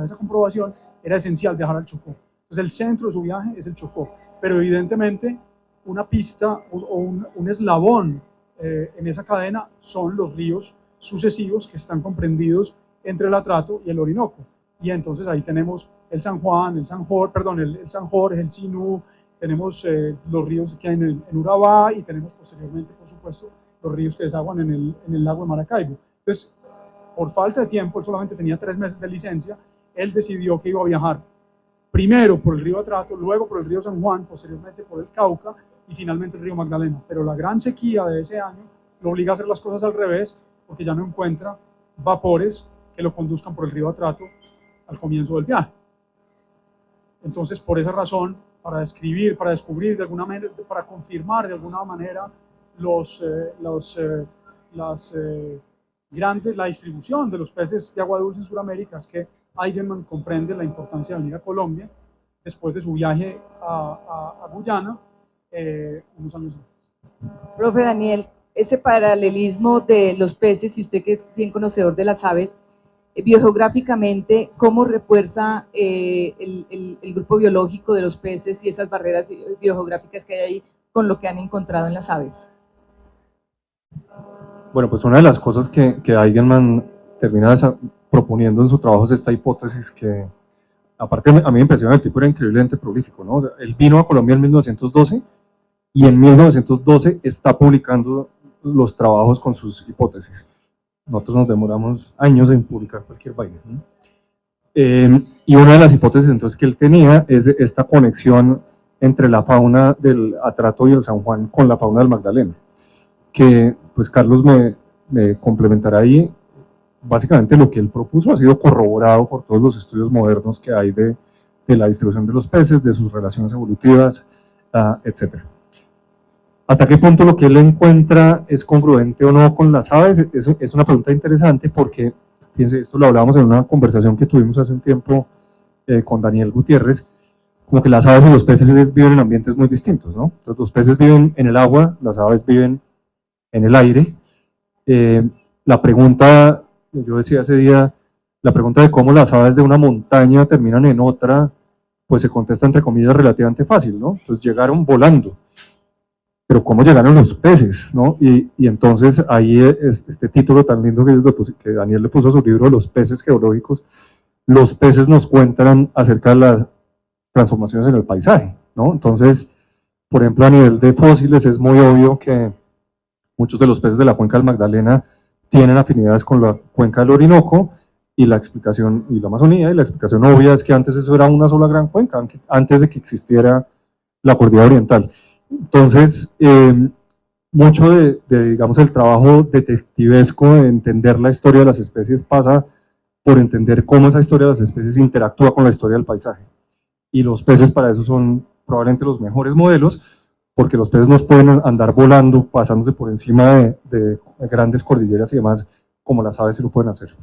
esa comprobación era esencial viajar al Chocó. Entonces el centro de su viaje es el Chocó, pero evidentemente una pista o un eslabón en esa cadena son los ríos sucesivos que están comprendidos entre el Atrato y el Orinoco. Y entonces ahí tenemos el San Juan, el San Jorge, el Sinú, tenemos los ríos que hay en Urabá y tenemos posteriormente, por supuesto, los ríos que desaguan en el lago de Maracaibo. Entonces, por falta de tiempo, él solamente tenía 3 meses de licencia, él decidió que iba a viajar primero por el río Atrato, luego por el río San Juan, posteriormente por el Cauca y finalmente el río Magdalena. Pero la gran sequía de ese año lo obliga a hacer las cosas al revés, porque ya no encuentra vapores que lo conduzcan por el río Atrato al comienzo del viaje. Entonces, por esa razón, para describir, para descubrir de alguna manera, para confirmar de alguna manera la distribución de los peces de agua dulce en Sudamérica, es que Eigenmann comprende la importancia de venir a Colombia después de su viaje a Guyana unos años antes. Profe Daniel, ese paralelismo de los peces, y usted que es bien conocedor de las aves, biogeográficamente, ¿cómo refuerza el grupo biológico de los peces y esas barreras biogeográficas que hay ahí con lo que han encontrado en las aves? Bueno, pues una de las cosas que Eigenmann termina proponiendo en su trabajo es esta hipótesis que, aparte a mí me impresiona, el tipo era increíblemente prolífico, ¿no? O sea, él vino a Colombia en 1912 y en 1912 está publicando los trabajos con sus hipótesis. Nosotros nos demoramos años en publicar cualquier vaina, ¿no? Y una de las hipótesis entonces que él tenía es esta conexión entre la fauna del Atrato y el San Juan con la fauna del Magdalena, que pues Carlos me complementará ahí. Básicamente lo que él propuso ha sido corroborado por todos los estudios modernos que hay de la distribución de los peces, de sus relaciones evolutivas, etc. ¿Hasta qué punto lo que él encuentra es congruente o no con las aves? Es una pregunta interesante porque, fíjense, esto lo hablábamos en una conversación que tuvimos hace un tiempo con Daniel Gutiérrez, como que las aves y los peces viven en ambientes muy distintos, ¿no? Entonces los peces viven en el agua, las aves viven en el aire. La pregunta, yo decía ese día, la pregunta de cómo las aves de una montaña terminan en otra, pues se contesta entre comillas relativamente fácil, ¿no? Entonces llegaron volando, pero ¿cómo llegaron los peces, no? Y entonces ahí este título tan lindo que Daniel le puso a su libro, Los peces geológicos, los peces nos cuentan acerca de las transformaciones en el paisaje, ¿no? Entonces, por ejemplo, a nivel de fósiles es muy obvio que muchos de los peces de la cuenca del Magdalena tienen afinidades con la cuenca del Orinoco y la explicación, y la Amazonía, y la explicación obvia es que antes eso era una sola gran cuenca, antes de que existiera la cordillera oriental. Entonces, mucho digamos, el trabajo detectivesco de entender la historia de las especies pasa por entender cómo esa historia de las especies interactúa con la historia del paisaje. Y los peces para eso son probablemente los mejores modelos, porque los peces no pueden andar volando, pasándose por encima de grandes cordilleras y demás, como las aves sí lo pueden hacer.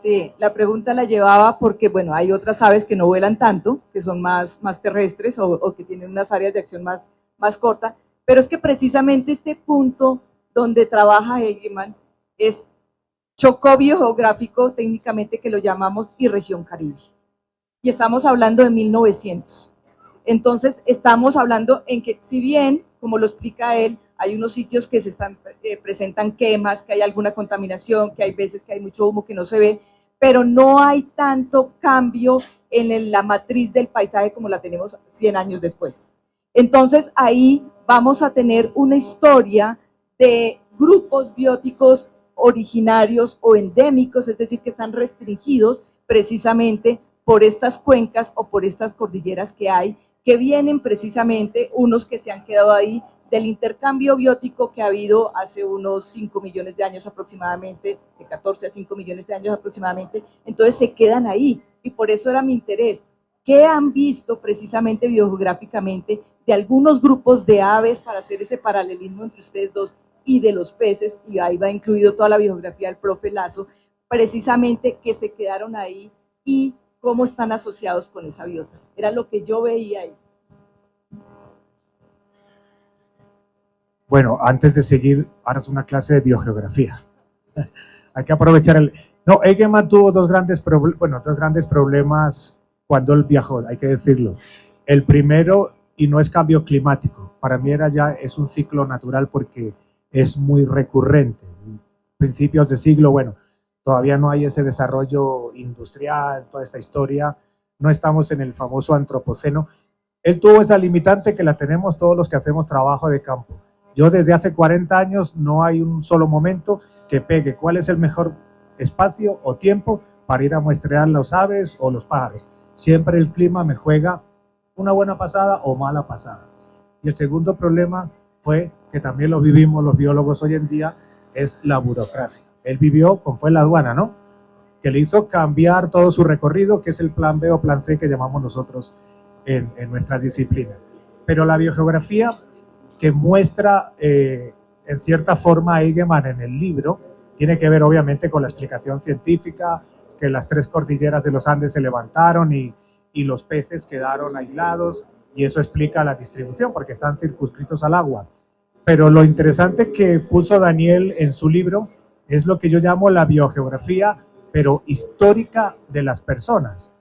Sí, la pregunta la llevaba porque, bueno, hay otras aves que no vuelan tanto, que son más terrestres o que tienen unas áreas de acción más cortas, pero es que precisamente este punto donde trabaja Egeman es Chocó biogeográfico, técnicamente que lo llamamos, y región Caribe. Y estamos hablando de 1900. Entonces, estamos hablando en que, si bien, como lo explica él, hay unos sitios que presentan quemas, que hay alguna contaminación, que hay veces que hay mucho humo que no se ve, pero no hay tanto cambio en la matriz del paisaje como la tenemos 100 años después. Entonces, ahí vamos a tener una historia de grupos bióticos originarios o endémicos, es decir, que están restringidos precisamente por estas cuencas o por estas cordilleras que hay, que vienen precisamente unos que se han quedado ahí del intercambio biótico que ha habido hace unos 5 millones de años aproximadamente, de 14 a 5 millones de años aproximadamente, entonces se quedan ahí, y por eso era mi interés. ¿Qué han visto precisamente biogeográficamente de algunos grupos de aves para hacer ese paralelismo entre ustedes dos y de los peces? Y ahí va incluido toda la biografía del profe Lazo, precisamente que se quedaron ahí y cómo están asociados con esa biota. Era lo que yo veía ahí. Bueno, antes de seguir, ahora es una clase de biogeografía. Hay que aprovechar el... No, Egeman tuvo dos grandes problemas cuando él viajó, hay que decirlo. El primero, y no es cambio climático, para mí es un ciclo natural porque es muy recurrente. Principios de siglo, bueno, todavía no hay ese desarrollo industrial, toda esta historia, no estamos en el famoso antropoceno. Él tuvo esa limitante que la tenemos todos los que hacemos trabajo de campo. Yo desde hace 40 años no hay un solo momento que pegue cuál es el mejor espacio o tiempo para ir a muestrear los aves o los pájaros. Siempre el clima me juega una buena pasada o mala pasada. Y el segundo problema fue, que también lo vivimos los biólogos hoy en día, es la burocracia. Él vivió fue la aduana, ¿no? Que le hizo cambiar todo su recorrido, que es el plan B o plan C que llamamos nosotros en nuestras disciplinas. Pero la biogeografía que muestra en cierta forma a Egeman en el libro tiene que ver obviamente con la explicación científica, que las 3 cordilleras de los Andes se levantaron y los peces quedaron aislados, y eso explica la distribución porque están circunscritos al agua. Pero lo interesante que puso Daniel en su libro es lo que yo llamo la biogeografía, pero histórica de las personas.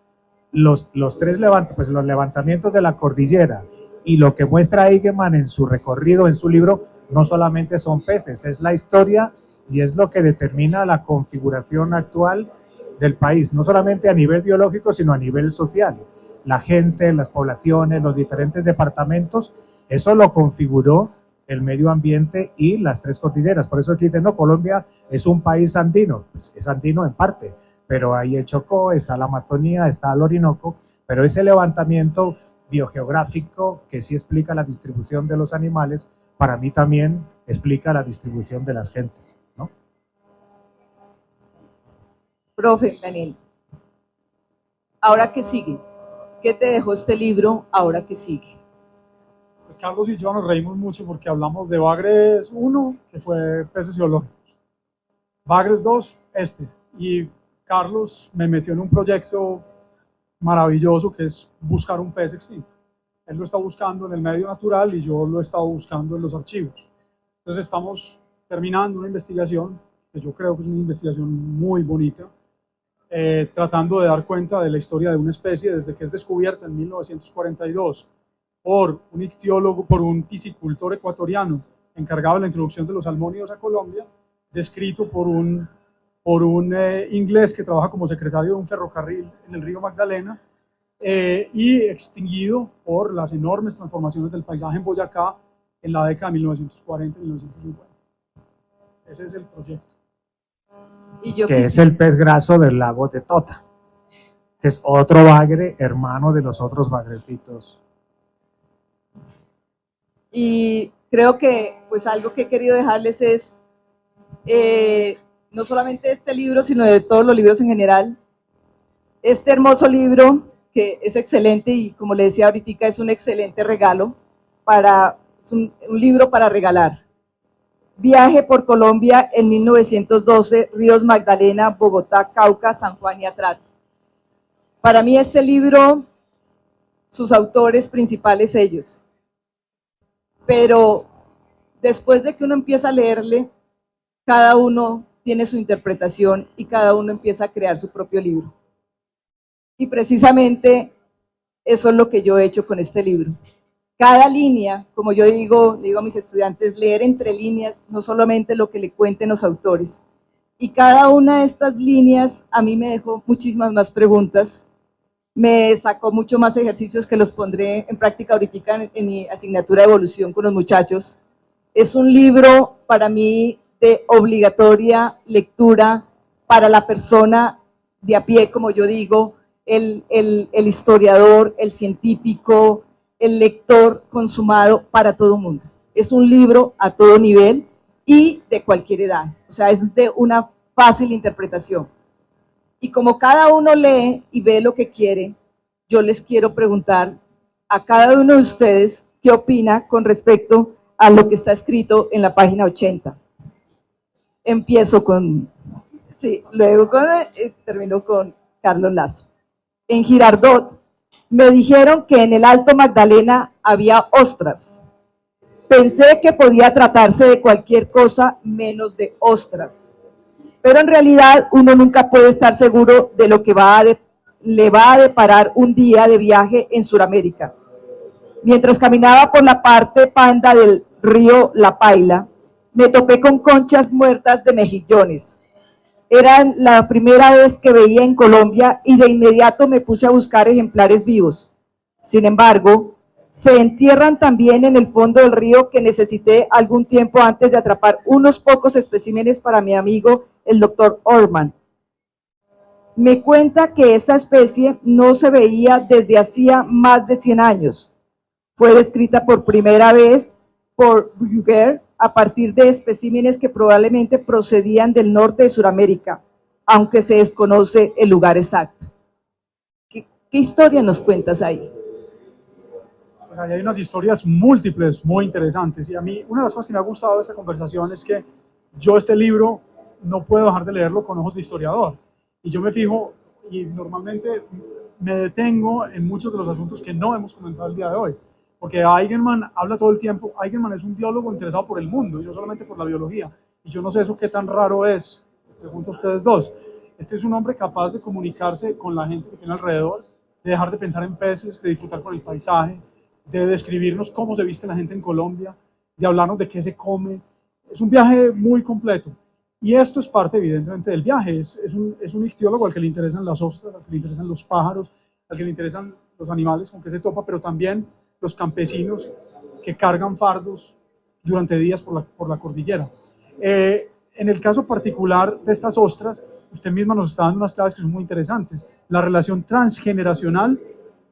Los levantamientos de la cordillera y lo que muestra Egeman en su recorrido, en su libro, no solamente son peces, es la historia y es lo que determina la configuración actual del país, no solamente a nivel biológico, sino a nivel social. La gente, las poblaciones, los diferentes departamentos, eso lo configuró el medio ambiente y las 3 cordilleras. Por eso aquí dicen, no, Colombia es un país andino. Pues es andino en parte, pero ahí el Chocó, está la Amazonía, está el Orinoco, pero ese levantamiento biogeográfico que sí explica la distribución de los animales, para mí también explica la distribución de las gentes, ¿no? Profe Daniel, ¿ahora qué sigue? ¿Qué te dejó este libro? ¿Ahora qué sigue? Pues Carlos y yo nos reímos mucho porque hablamos de Bagres 1, que fue peces zoológicos, Bagres 2, y Carlos me metió en un proyecto maravilloso que es buscar un pez extinto. Él lo está buscando en el medio natural y yo lo he estado buscando en los archivos. Entonces estamos terminando una investigación, que yo creo que es una investigación muy bonita, tratando de dar cuenta de la historia de una especie desde que es descubierta en 1942 por un ictiólogo, por un piscicultor ecuatoriano encargado de la introducción de los salmónidos a Colombia, descrito por un inglés que trabaja como secretario de un ferrocarril en el río Magdalena, y extinguido por las enormes transformaciones del paisaje en Boyacá en la década de 1940 y 1950. Ese es el proyecto. Que es el pez graso del lago de Tota, que es otro bagre hermano de los otros bagrecitos. Y creo que pues algo que he querido dejarles es no solamente este libro, sino de todos los libros en general, este hermoso libro que es excelente y como le decía ahorita es un excelente regalo, es un libro para regalar. Viaje por Colombia en 1912, Ríos Magdalena, Bogotá, Cauca, San Juan y Atrato. Para mí este libro, sus autores principales ellos, pero después de que uno empieza a leerle, cada uno tiene su interpretación y cada uno empieza a crear su propio libro. Y precisamente eso es lo que yo he hecho con este libro. Cada línea, como yo digo a mis estudiantes, leer entre líneas, no solamente lo que le cuenten los autores. Y cada una de estas líneas a mí me dejó muchísimas más preguntas, me sacó mucho más ejercicios que los pondré en práctica ahorita en mi asignatura de evolución con los muchachos. Es un libro para mí de obligatoria lectura para la persona de a pie, como yo digo, el historiador, el científico, el lector consumado, para todo el mundo. Es un libro a todo nivel y de cualquier edad, o sea, es de una fácil interpretación. Y como cada uno lee y ve lo que quiere, yo les quiero preguntar a cada uno de ustedes qué opina con respecto a lo que está escrito en la página 80. Empiezo con, sí, luego termino con Carlos Lazo. En Girardot me dijeron que en el Alto Magdalena había ostras. Pensé que podía tratarse de cualquier cosa menos de ostras. Pero en realidad uno nunca puede estar seguro de lo que le va a deparar un día de viaje en Sudamérica. Mientras caminaba por la parte panda del río La Paila, me topé con conchas muertas de mejillones. Era la primera vez que veía en Colombia y de inmediato me puse a buscar ejemplares vivos. Sin embargo, se entierran también en el fondo del río, que necesité algún tiempo antes de atrapar unos pocos especímenes para mi amigo, el doctor Orman. Me cuenta que esta especie no se veía desde hacía más de 100 años. Fue descrita por primera vez por Brugger a partir de especímenes que probablemente procedían del norte de Sudamérica, aunque se desconoce el lugar exacto. ¿Qué historia nos cuentas ahí? Pues ahí hay unas historias múltiples, muy interesantes. Y a mí, una de las cosas que me ha gustado de esta conversación es que yo este libro no puedo dejar de leerlo con ojos de historiador. Y yo me fijo, y normalmente me detengo en muchos de los asuntos que no hemos comentado el día de hoy. Porque Eigenmann habla todo el tiempo. Eigenmann es un biólogo interesado por el mundo y no solamente por la biología. Y yo no sé eso qué tan raro es, pregunto a ustedes dos. Este es un hombre capaz de comunicarse con la gente que tiene alrededor, de dejar de pensar en peces, de disfrutar con el paisaje, de describirnos cómo se viste la gente en Colombia, de hablarnos de qué se come. Es un viaje muy completo. Y esto es parte, evidentemente, del viaje. Es un ictiólogo al que le interesan las ostras, al que le interesan los pájaros, al que le interesan los animales con que se topa, pero también los campesinos que cargan fardos durante días por la cordillera. En el caso particular de estas ostras, usted misma nos está dando unas claves que son muy interesantes. La relación transgeneracional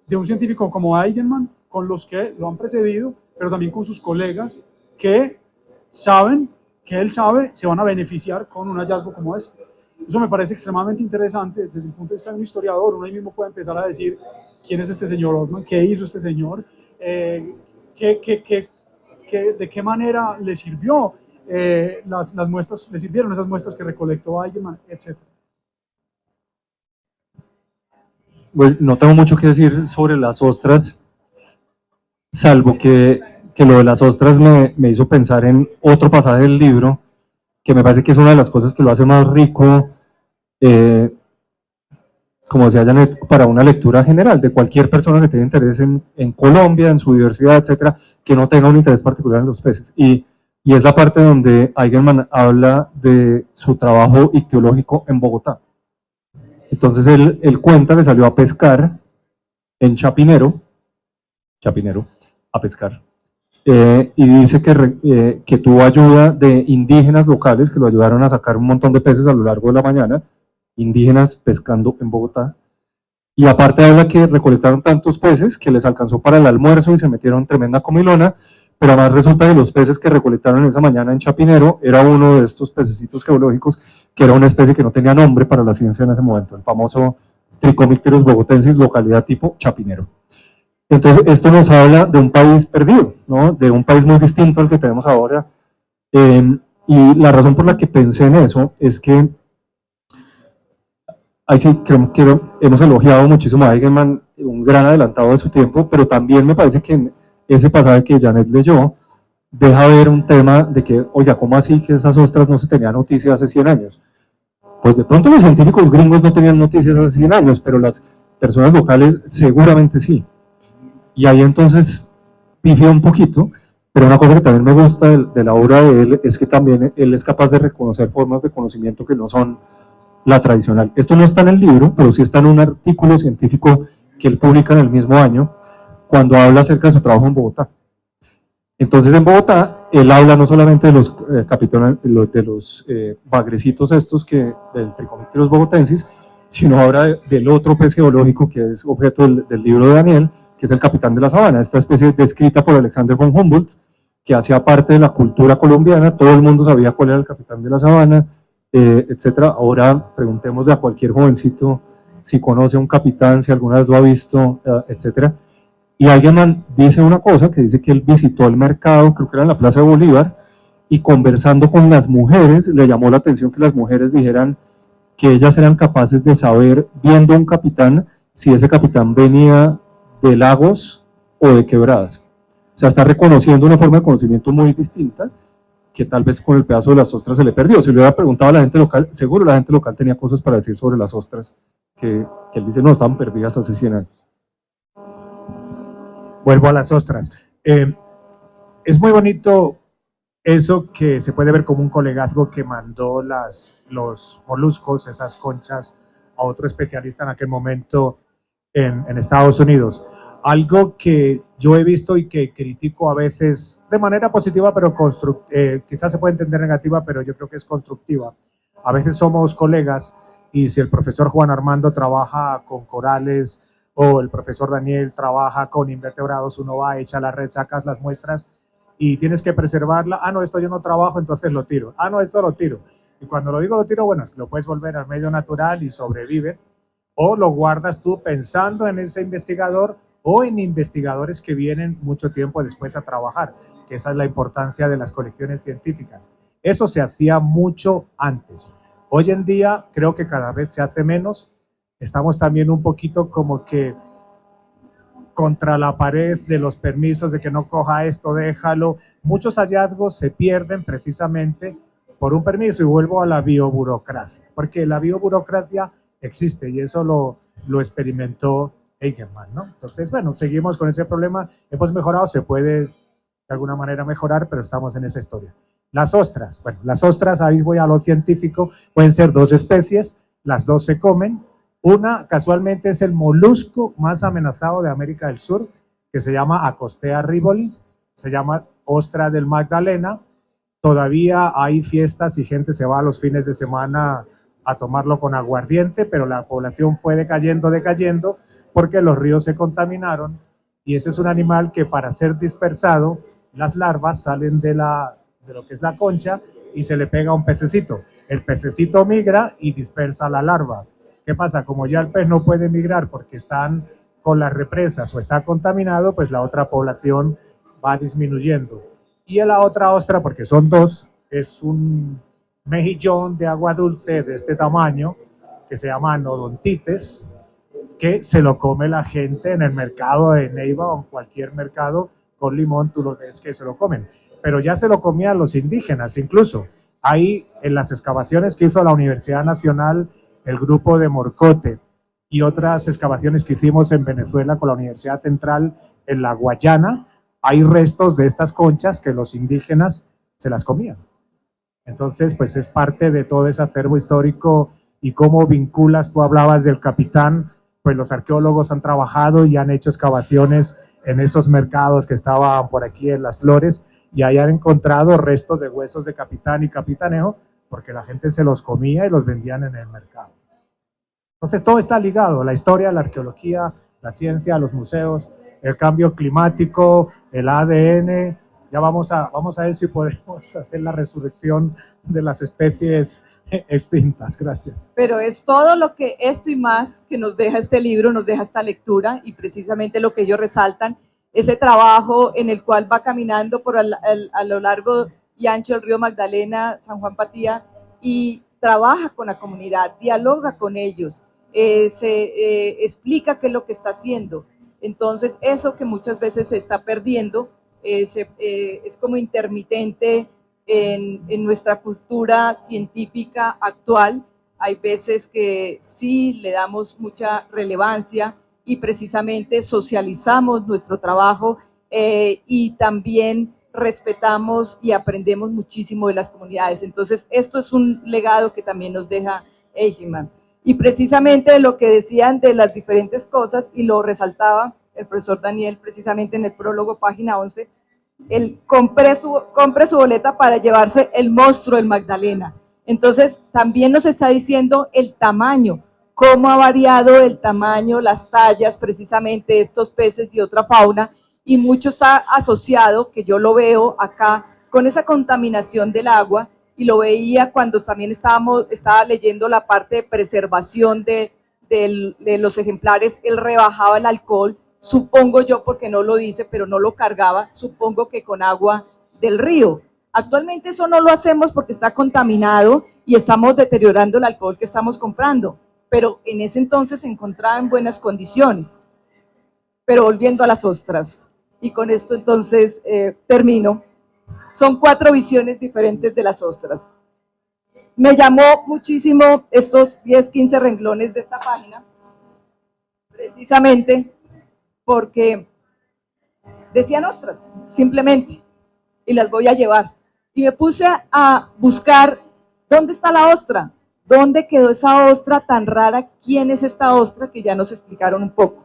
de un científico como Eigenmann con los que lo han precedido, pero también con sus colegas que saben que él sabe se van a beneficiar con un hallazgo como este. Eso me parece extremadamente interesante desde el punto de vista de un historiador. Uno ahí mismo puede empezar a decir quién es este señor Orman, qué hizo este señor, de qué manera le sirvió las muestras, le sirvieron esas muestras que recolectó Eigenmann, etc. Bueno, no tengo mucho que decir sobre las ostras, salvo que lo de las ostras me hizo pensar en otro pasaje del libro, que me parece que es una de las cosas que lo hace más rico, como decía Janet, para una lectura general de cualquier persona que tenga interés en Colombia, en su diversidad, etcétera, que no tenga un interés particular en los peces. Y es la parte donde Eigenmann habla de su trabajo ictiológico en Bogotá. Entonces él cuenta que salió a pescar en Chapinero, a pescar, y dice que tuvo ayuda de indígenas locales que lo ayudaron a sacar un montón de peces a lo largo de la mañana, indígenas pescando en Bogotá, y aparte habla que recolectaron tantos peces que les alcanzó para el almuerzo y se metieron tremenda comilona, pero además resulta que los peces que recolectaron esa mañana en Chapinero era uno de estos pececitos geológicos que era una especie que no tenía nombre para la ciencia en ese momento, el famoso Trichomicteros bogotensis, localidad tipo Chapinero. Entonces, esto nos habla de un país perdido, ¿no? De un país muy distinto al que tenemos ahora. Y la razón por la que pensé en eso es que, ahí sí creo que hemos elogiado muchísimo a Eigenmann, un gran adelantado de su tiempo, pero también me parece que en ese pasaje que Janet leyó, deja ver un tema de que, oiga, ¿cómo así que esas ostras no se tenían noticias hace 100 años? Pues de pronto los científicos gringos no tenían noticias hace 100 años, pero las personas locales seguramente sí. Y ahí entonces pifia un poquito, pero una cosa que también me gusta de la obra de él es que también él es capaz de reconocer formas de conocimiento que no son la tradicional. Esto no está en el libro, pero sí está en un artículo científico que él publica en el mismo año, cuando habla acerca de su trabajo en Bogotá. Entonces en Bogotá, él habla no solamente de los bagrecitos estos del Trichomichilus bogotensis, sino ahora del otro pez geológico que es objeto del libro de Daniel, que es el capitán de la sabana, esta especie descrita por Alexander von Humboldt, que hacía parte de la cultura colombiana, todo el mundo sabía cuál era el capitán de la sabana, etcétera. Ahora preguntémosle a cualquier jovencito si conoce a un capitán, si alguna vez lo ha visto, etcétera. Y alguien dice una cosa, que dice que él visitó el mercado, creo que era en la Plaza de Bolívar, y conversando con las mujeres, le llamó la atención que las mujeres dijeran que ellas eran capaces de saber, viendo a un capitán, si ese capitán venía de lagos o de quebradas. O sea, está reconociendo una forma de conocimiento muy distinta, que tal vez con el pedazo de las ostras se le perdió. Si le hubiera preguntado a la gente local, seguro la gente local tenía cosas para decir sobre las ostras, que él dice, no, estaban perdidas hace 100 años. Vuelvo a las ostras. Es muy bonito eso que se puede ver como un colegazgo que mandó los moluscos, esas conchas, a otro especialista en aquel momento en Estados Unidos. Algo que yo he visto y que critico a veces de manera positiva, pero quizás se puede entender negativa, pero yo creo que es constructiva. A veces somos colegas y si el profesor Juan Armando trabaja con corales o el profesor Daniel trabaja con invertebrados, uno va, echa la red, sacas las muestras y tienes que preservarla. Ah, no, esto yo no trabajo, entonces lo tiro. Ah, no, esto lo tiro. Y cuando lo digo lo tiro, bueno, lo puedes volver al medio natural y sobrevive. O lo guardas tú pensando en ese investigador o en investigadores que vienen mucho tiempo después a trabajar, que esa es la importancia de las colecciones científicas. Eso se hacía mucho antes. Hoy en día creo que cada vez se hace menos. Estamos también un poquito como que contra la pared de los permisos, de que no coja esto, déjalo. Muchos hallazgos se pierden precisamente por un permiso y vuelvo a la bioburocracia, porque la bioburocracia existe y eso lo experimentó Eigenmann, ¿no? Entonces, bueno, seguimos con ese problema, hemos mejorado, se puede de alguna manera mejorar, pero estamos en esa historia. Las ostras, bueno, las ostras, ahí voy a lo científico, pueden ser dos especies, las dos se comen. Una, casualmente, es el molusco más amenazado de América del Sur, que se llama Acostea rivoli, se llama ostra del Magdalena. Todavía hay fiestas y gente se va a los fines de semana a tomarlo con aguardiente, pero la población fue decayendo, porque los ríos se contaminaron y ese es un animal que para ser dispersado, las larvas salen de lo que es la concha y se le pega a un pececito. El pececito migra y dispersa la larva. ¿Qué pasa? Como ya el pez no puede migrar porque están con las represas o está contaminado, pues la otra población va disminuyendo. Y la otra ostra, porque son dos, es un mejillón de agua dulce de este tamaño, que se llama Anodontites, que se lo come la gente en el mercado de Neiva o en cualquier mercado con limón, tú lo ves que se lo comen. Pero ya se lo comían los indígenas, incluso. Ahí en las excavaciones que hizo la Universidad Nacional, el grupo de Morcote, y otras excavaciones que hicimos en Venezuela con la Universidad Central en la Guayana, hay restos de estas conchas que los indígenas se las comían. Entonces, pues es parte de todo ese acervo histórico y cómo vinculas, tú hablabas del capitán, pues los arqueólogos han trabajado y han hecho excavaciones en esos mercados que estaban por aquí en Las Flores y ahí han encontrado restos de huesos de capitán y capitanejo porque la gente se los comía y los vendían en el mercado. Entonces todo está ligado, la historia, la arqueología, la ciencia, los museos, el cambio climático, el ADN. Ya vamos a ver si podemos hacer la resurrección de las especies extintas. Gracias. Pero es todo lo que esto y más que nos deja este libro, nos deja esta lectura y precisamente lo que ellos resaltan, ese trabajo en el cual va caminando a lo largo y ancho del río Magdalena, San Juan Patía y trabaja con la comunidad, dialoga con ellos, explica qué es lo que está haciendo. Entonces, eso que muchas veces se está perdiendo es como intermitente en nuestra cultura científica actual. Hay veces que sí le damos mucha relevancia y precisamente socializamos nuestro trabajo y también respetamos y aprendemos muchísimo de las comunidades. Entonces, esto es un legado que también nos deja Eichmann. Y precisamente lo que decían de las diferentes cosas, y lo resaltaba el profesor Daniel precisamente en el prólogo, página 11, el compre su boleta para llevarse el monstruo del Magdalena. Entonces, también nos está diciendo el tamaño, cómo ha variado el tamaño, las tallas, precisamente de estos peces y otra fauna, y mucho está asociado, que yo lo veo acá, con esa contaminación del agua, y lo veía cuando también estaba leyendo la parte de preservación de los ejemplares. Él rebajaba el alcohol, supongo yo, porque no lo dice, pero no lo cargaba, supongo que con agua del río. Actualmente eso no lo hacemos porque está contaminado y estamos deteriorando el alcohol que estamos comprando, pero en ese entonces se encontraba en buenas condiciones. Pero volviendo a las ostras, y con esto entonces termino, son 4 visiones diferentes de las ostras. Me llamó muchísimo estos 10, 15 renglones de esta página, precisamente porque decían ostras, simplemente, y las voy a llevar. Y me puse a buscar dónde está la ostra, dónde quedó esa ostra tan rara, quién es esta ostra, que ya nos explicaron un poco.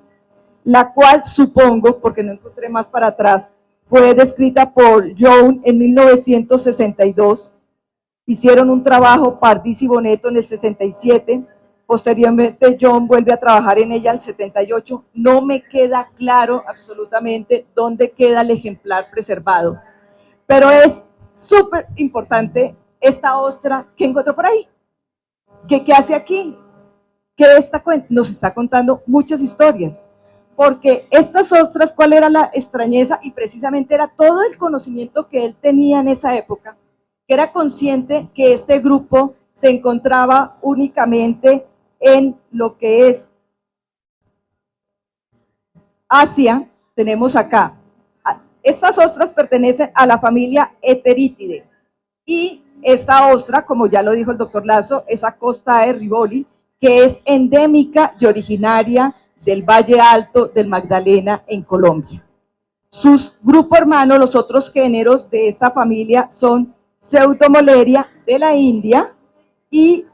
La cual supongo, porque no encontré más para atrás, fue descrita por Young en 1962, hicieron un trabajo Pardis y Boneto en el 67, posteriormente Young vuelve a trabajar en ella en el 78, no me queda claro absolutamente dónde queda el ejemplar preservado, pero es súper importante esta ostra que encontró por ahí. ¿Qué hace aquí? Nos está contando muchas historias, porque estas ostras, ¿cuál era la extrañeza? Y precisamente era todo el conocimiento que él tenía en esa época, que era consciente que este grupo se encontraba únicamente en lo que es Asia. Tenemos acá, estas ostras pertenecen a la familia Heteritidae, y esta ostra, como ya lo dijo el doctor Lazo, es Acostae rivoli, que es endémica y originaria del Valle Alto del Magdalena en Colombia. Sus grupos hermanos, los otros géneros de esta familia son Pseudomoleria de la India y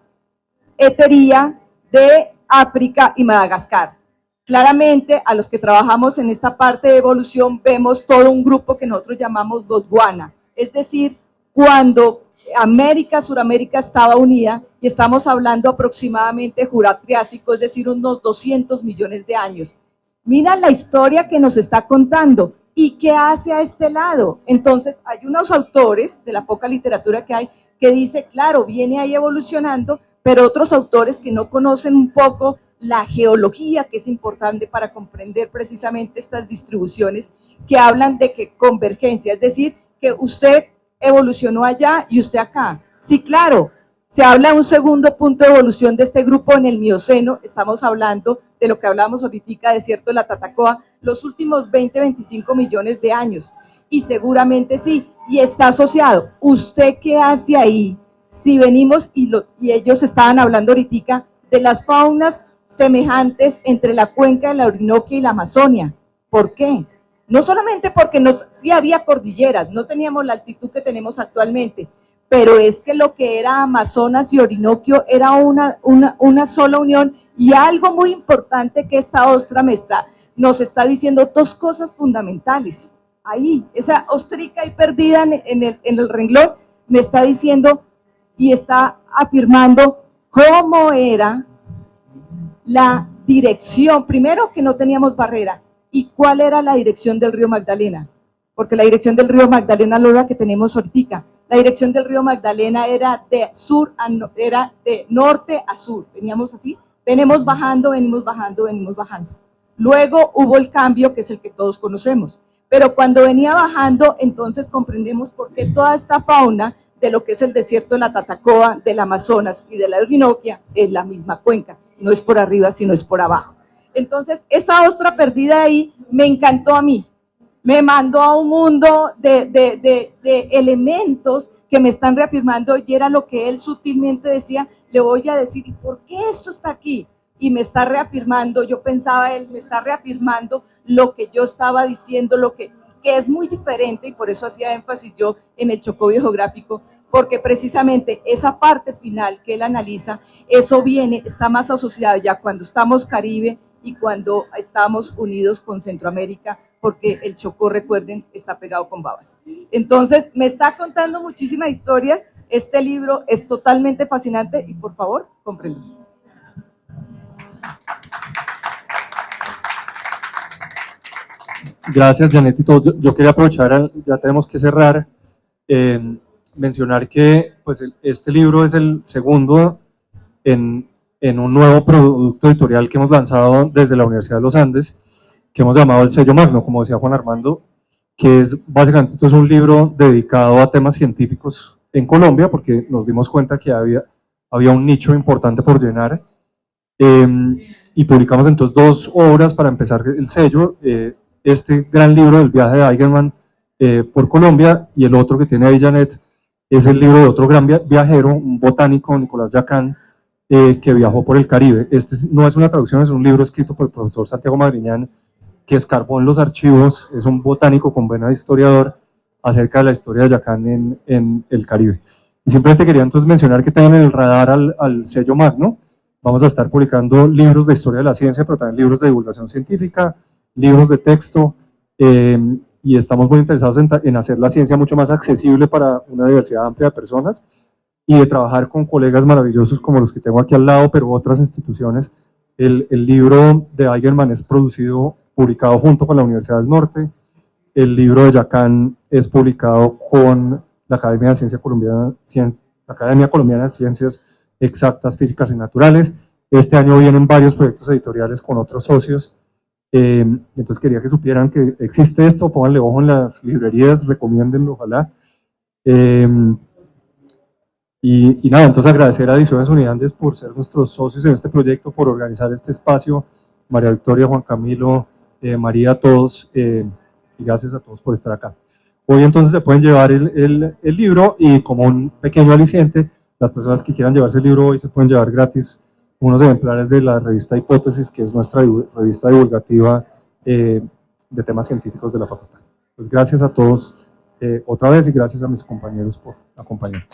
Heteria de África y Madagascar. Claramente, a los que trabajamos en esta parte de evolución, vemos todo un grupo que nosotros llamamos Gondwana, es decir, cuando América, Suramérica estaba unida, y estamos hablando aproximadamente Jurátriásico, es decir, unos 200 millones de años. Mira la historia que nos está contando y qué hace a este lado. Entonces, hay unos autores de la poca literatura que hay que dice, claro, viene ahí evolucionando, pero otros autores que no conocen un poco la geología, que es importante para comprender precisamente estas distribuciones, que hablan de que convergencia, es decir, que usted evolucionó allá y usted acá. Sí, claro, se habla de un segundo punto de evolución de este grupo en el Mioceno, estamos hablando de lo que hablábamos ahorita, desierto de la Tatacoa, los últimos 20, 25 millones de años, y seguramente sí, y está asociado. ¿Usted qué hace ahí? Si venimos, y ellos estaban hablando ahorita de las faunas semejantes entre la cuenca de la Orinoquia y la Amazonia. ¿Por qué? No solamente porque sí había cordilleras, no teníamos la altitud que tenemos actualmente, pero es que lo que era Amazonas y Orinoquio era una sola unión, y algo muy importante que esta ostra nos está diciendo 2 cosas fundamentales. Ahí, esa ostrica ahí perdida en el renglón, me está diciendo y está afirmando cómo era la dirección, primero que no teníamos barrera, y cuál era la dirección del río Magdalena, porque la dirección del río Magdalena no es la que tenemos ahorita, la dirección del río Magdalena era de norte a sur, veníamos así, venimos bajando, venimos bajando, venimos bajando. Luego hubo el cambio, que es el que todos conocemos, pero cuando venía bajando, entonces comprendemos por qué toda esta fauna de lo que es el desierto de la Tatacoa, del Amazonas y de la Orinoquia es la misma cuenca, no es por arriba, sino es por abajo. Entonces, esa ostra perdida ahí me encantó a mí, me mandó a un mundo de elementos que me están reafirmando, y era lo que él sutilmente decía, le voy a decir, ¿y por qué esto está aquí? Y me está reafirmando, yo pensaba él, me está reafirmando lo que yo estaba diciendo, lo que es muy diferente, y por eso hacía énfasis yo en el Chocó biogeográfico, porque precisamente esa parte final que él analiza, eso viene, está más asociado ya cuando estamos Caribe y cuando estamos unidos con Centroamérica, porque el Chocó, recuerden, está pegado con Babas. Entonces, me está contando muchísimas historias. Este libro es totalmente fascinante y por favor, cómprenlo. Gracias, Janet y todos. Yo quería aprovechar, ya tenemos que cerrar, mencionar que pues, este libro es el segundo en un nuevo producto editorial que hemos lanzado desde la Universidad de los Andes, que hemos llamado el sello Magno, como decía Juan Armando, que es básicamente esto es un libro dedicado a temas científicos en Colombia, porque nos dimos cuenta que había un nicho importante por llenar, y publicamos entonces 2 obras para empezar el sello, este gran libro del viaje de Eigenmann por Colombia, y el otro que tiene ahí Janet es el libro de otro gran viajero, un botánico, Nicolás Yacán, que viajó por el Caribe. Este no es una traducción, es un libro escrito por el profesor Santiago Magriñán, que escarbó en los archivos, es un botánico con vena de historiador, acerca de la historia de Yacán en el Caribe. Y simplemente quería entonces mencionar que tengan en el radar al sello Magno. Vamos a estar publicando libros de historia de la ciencia, pero también libros de divulgación científica, libros de texto, y estamos muy interesados en hacer la ciencia mucho más accesible para una diversidad amplia de personas, y de trabajar con colegas maravillosos como los que tengo aquí al lado, pero otras instituciones. El libro de Eigenmann es publicado junto con la Universidad del Norte. El libro de Yacán es publicado con la Academia Colombiana de Ciencias Exactas, Físicas y Naturales. Este año vienen varios proyectos editoriales con otros socios. Entonces quería que supieran que existe esto, pónganle ojo en las librerías, recomiéndenlo, ojalá. Y nada, entonces agradecer a Ediciones Uniandes por ser nuestros socios en este proyecto, por organizar este espacio, María Victoria, Juan Camilo, María, a todos, y gracias a todos por estar acá. Hoy entonces se pueden llevar el libro, y como un pequeño aliciente, las personas que quieran llevarse el libro hoy se pueden llevar gratis unos ejemplares de la revista Hipótesis, que es nuestra revista divulgativa de temas científicos de la facultad. Pues gracias a todos otra vez, y gracias a mis compañeros por acompañarnos.